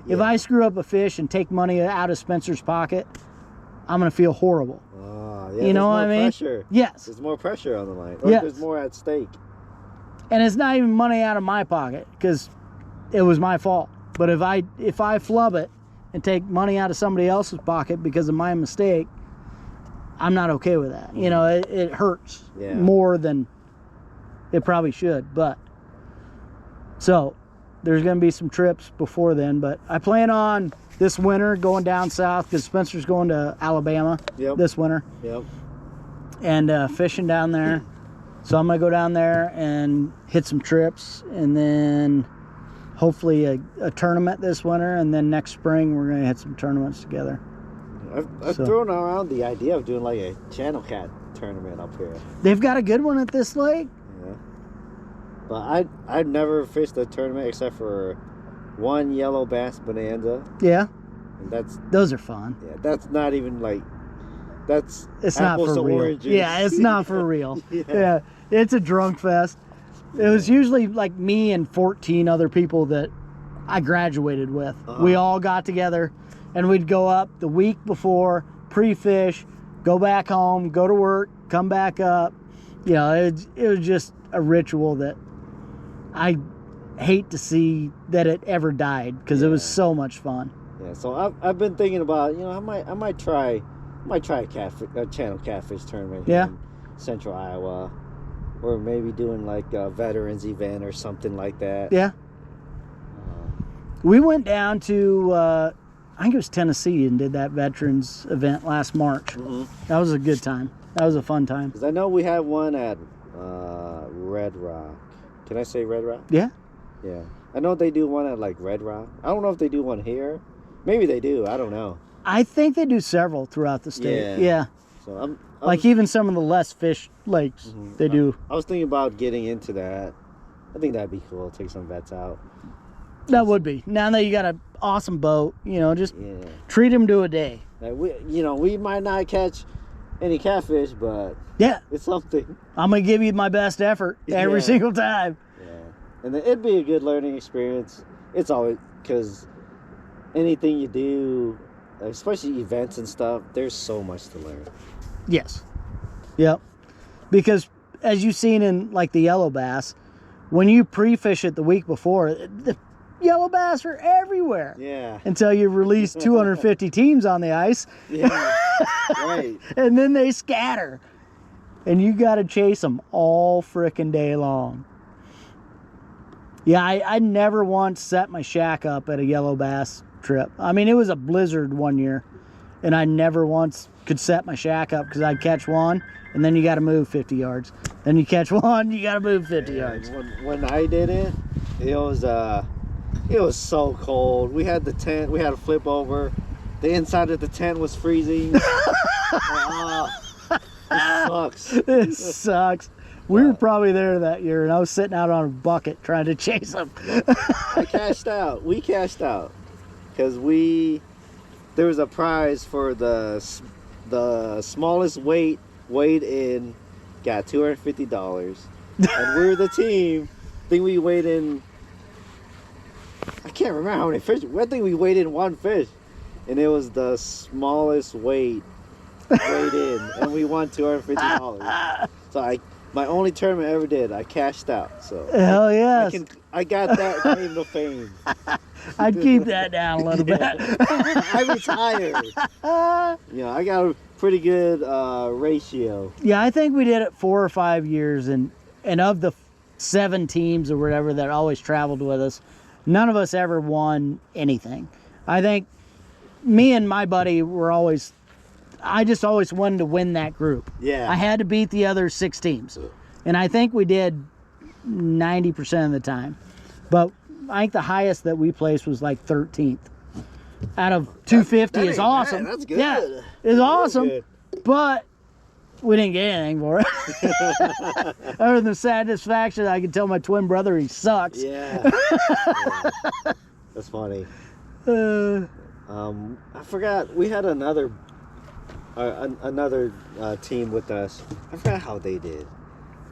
If I screw up a fish and take money out of Spencer's pocket, I'm going to feel horrible. Yeah, you know what I mean? Pressure. Yes. There's more pressure on the line. Or yes. There's more at stake. And it's not even money out of my pocket because it was my fault. But if I flub it and take money out of somebody else's pocket because of my mistake, I'm not okay with that. It hurts more than it probably should. But so there's going to be some trips before then, but I plan on this winter going down south because Spencer's going to Alabama this winter. Yep. And fishing down there. So I'm going to go down there and hit some trips, and then hopefully a tournament this winter, and then next spring we're going to hit some tournaments together. I've thrown around the idea of doing like a channel cat tournament up here. They've got a good one at this lake. Yeah. But I've never fished a tournament except for one yellow bass bonanza. Yeah. And those are fun. Yeah, that's not even like it's not for real. Oranges. Yeah, it's not for real. Yeah, it's a drunk fest. It was usually like me and 14 other people that I graduated with. We all got together and we'd go up the week before, pre-fish, go back home, go to work, come back up. You know, it was just a ritual that I hate to see that it ever died because it was so much fun. Yeah, so I've been thinking about, you know, I might try a channel catfish tournament here in Central Iowa, or maybe doing like a veterans event or something like that. Yeah. We went down to I think it was Tennessee and did that veterans event last March. Mm-hmm. That was a good time. That was a fun time. Because I know we had one at Red Rock. Can I say Red Rock? Yeah. Yeah. I know they do one at like Red Rock. I don't know if they do one here. Maybe they do. I don't know. I think they do several throughout the state. Yeah. So I'm like even some of the less fished lakes, they do. I was thinking about getting into that. I think that'd be cool. Take some vets out. That would be. Now that you got an awesome boat, you know, just treat them to a day. Like we might not catch any catfish, but it's something. I'm gonna give you my best effort every single time. Yeah, and then it'd be a good learning experience. It's always because anything you do, especially events and stuff, there's so much to learn. Yes. Yep. Because as you've seen in like the yellow bass, when you pre-fish it the week before, the yellow bass are everywhere. Yeah. Until you release 250 teams on the ice. Yeah. Right. And then they scatter. And you got to chase them all frickin' day long. Yeah, I never once set my shack up at a yellow bass trip. I mean, it was a blizzard one year, and I never once could set my shack up because I'd catch one, and then you got to move 50 yards. Then you catch one, you got to move 50 yards. When I did it, it was so cold. We had the tent, we had to flip over. The inside of the tent was freezing. It sucks. It sucks. We were probably there that year, and I was sitting out on a bucket trying to chase them. I cashed out. We cashed out because there was a prize for the smallest weight weighed in, got $250, and we're the team. I think we weighed in. I can't remember how many fish. I think we weighed in one fish, and it was the smallest weight weighed in, and we won $250. So my only tournament I ever did, I cashed out. So hell yes. I got that claim to fame. I'd keep that down a little bit. I retired. I got a pretty good ratio. Yeah, I think we did it 4 or 5 years, and of the 7 teams or whatever that always traveled with us, none of us ever won anything. I think me and my buddy I just always wanted to win that group. Yeah. I had to beat the other 6 teams. And I think we did 90% of the time. But I think the highest that we placed was like 13th. Out of 250 is awesome. Bad. That's good. Yeah, it's awesome. Good. But we didn't get anything for it. Other than the satisfaction, I can tell my twin brother he sucks. Yeah. That's funny. I forgot we had another team with us. I forgot how they did,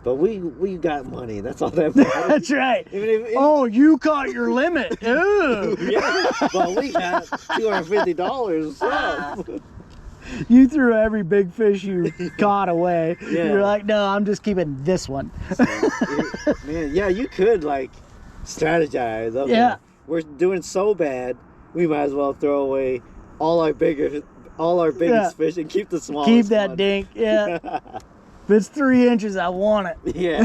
but we got money. That's all that matters. That's right. You caught your limit. Ooh. Yeah, but we got $250. So. You threw every big fish you caught away. Yeah. You're like, no, I'm just keeping this one. Man, yeah, you could like strategize. Okay. Yeah, we're doing so bad, we might as well throw away all our biggest fish and keep the smallest. Keep that dink. Yeah. If it's 3 inches, I want it. Yeah.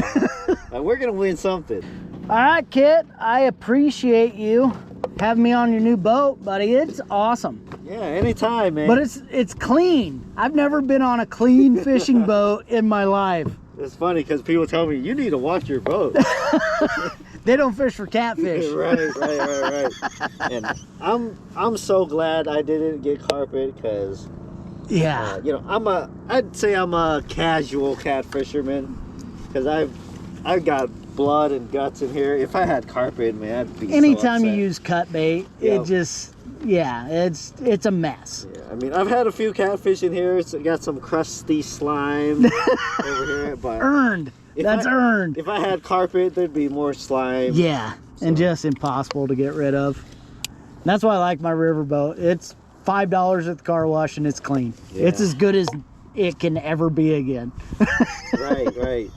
We're gonna win something. All right, Kit. I appreciate you having me on your new boat, buddy. It's awesome. Yeah, anytime, man. But it's clean. I've never been on a clean fishing boat in my life. It's funny because people tell me, you need to watch your boat. They don't fish for catfish. right. And I'm so glad I didn't get carpet because, yeah, you know, I'd say I'm a casual cat fisherman because I've got blood and guts in here. If I had carpet, man, I'd be anytime so you upset. use cut bait, it just, yeah, it's a mess. Yeah, I mean, I've had a few catfish in here. It's got some crusty slime over here, but earned. That's earned. If I had carpet, there'd be more slime. Yeah, so. And just impossible to get rid of. That's why I like my riverboat. It's $5 at the car wash and it's clean. Yeah. It's as good as it can ever be again. Right.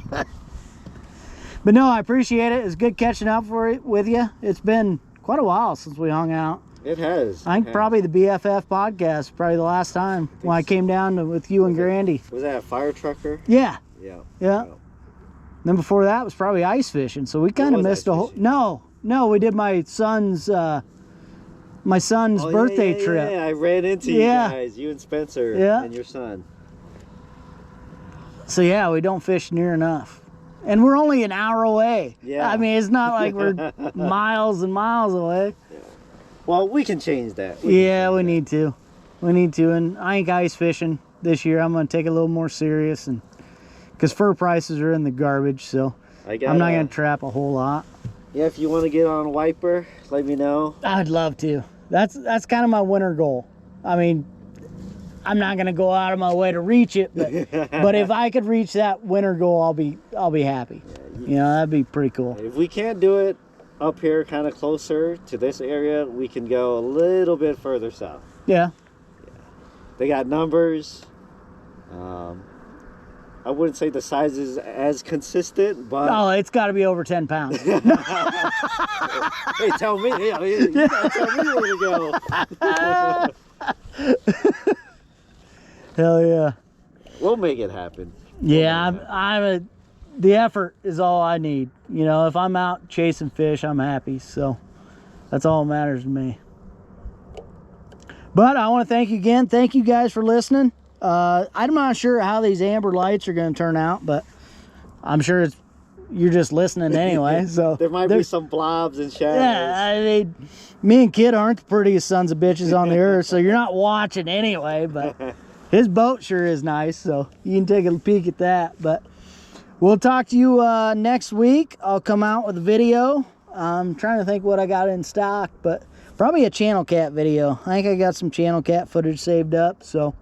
But no, I appreciate it. It's good catching up with you. It's been quite a while since we hung out. It has. I think probably the BFF podcast, probably the last time when I came down with you and Grandy. Was that a fire trucker? Yeah. Yeah. Then before that was probably ice fishing. So we kind of missed a whole. No, we did my son's birthday trip. Yeah, I ran into you guys, you and Spencer and your son. So yeah, we don't fish near enough. And we're only an hour away. Yeah. I mean, it's not like we're miles and miles away. Yeah. Well, we can change that. We need to. We need to. And I ain't ice fishing this year. I'm going to take it a little more serious, and because fur prices are in the garbage, so I'm not going to trap a whole lot. Yeah, if you want to get on a wiper, let me know. I'd love to. That's kind of my winter goal. I mean, I'm not going to go out of my way to reach it, but if I could reach that winter goal, I'll be happy. Yeah, you know, that'd be pretty cool. If we can't do it up here kind of closer to this area, we can go a little bit further south. Yeah. They got numbers. I wouldn't say the size is as consistent, but... Oh, it's got to be over 10 pounds. Hey, tell me. You gotta tell me where to go. Hell yeah. We'll make it happen. Yeah, the effort is all I need. You know, if I'm out chasing fish, I'm happy. So that's all that matters to me. But I want to thank you again. Thank you guys for listening. I'm not sure how these amber lights are going to turn out, but I'm sure you're just listening anyway. So there might be some blobs and shadows. Yeah, I mean, me and Kid aren't the prettiest sons of bitches on the earth, so you're not watching anyway. But his boat sure is nice, so you can take a peek at that. But we'll talk to you next week. I'll come out with a video. I'm trying to think what I got in stock, but probably a channel cat video. I think I got some channel cat footage saved up, so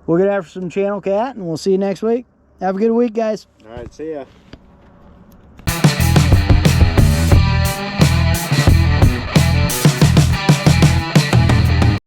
we'll get after some channel cat, and we'll see you next week. Have a good week, guys. All right, see ya.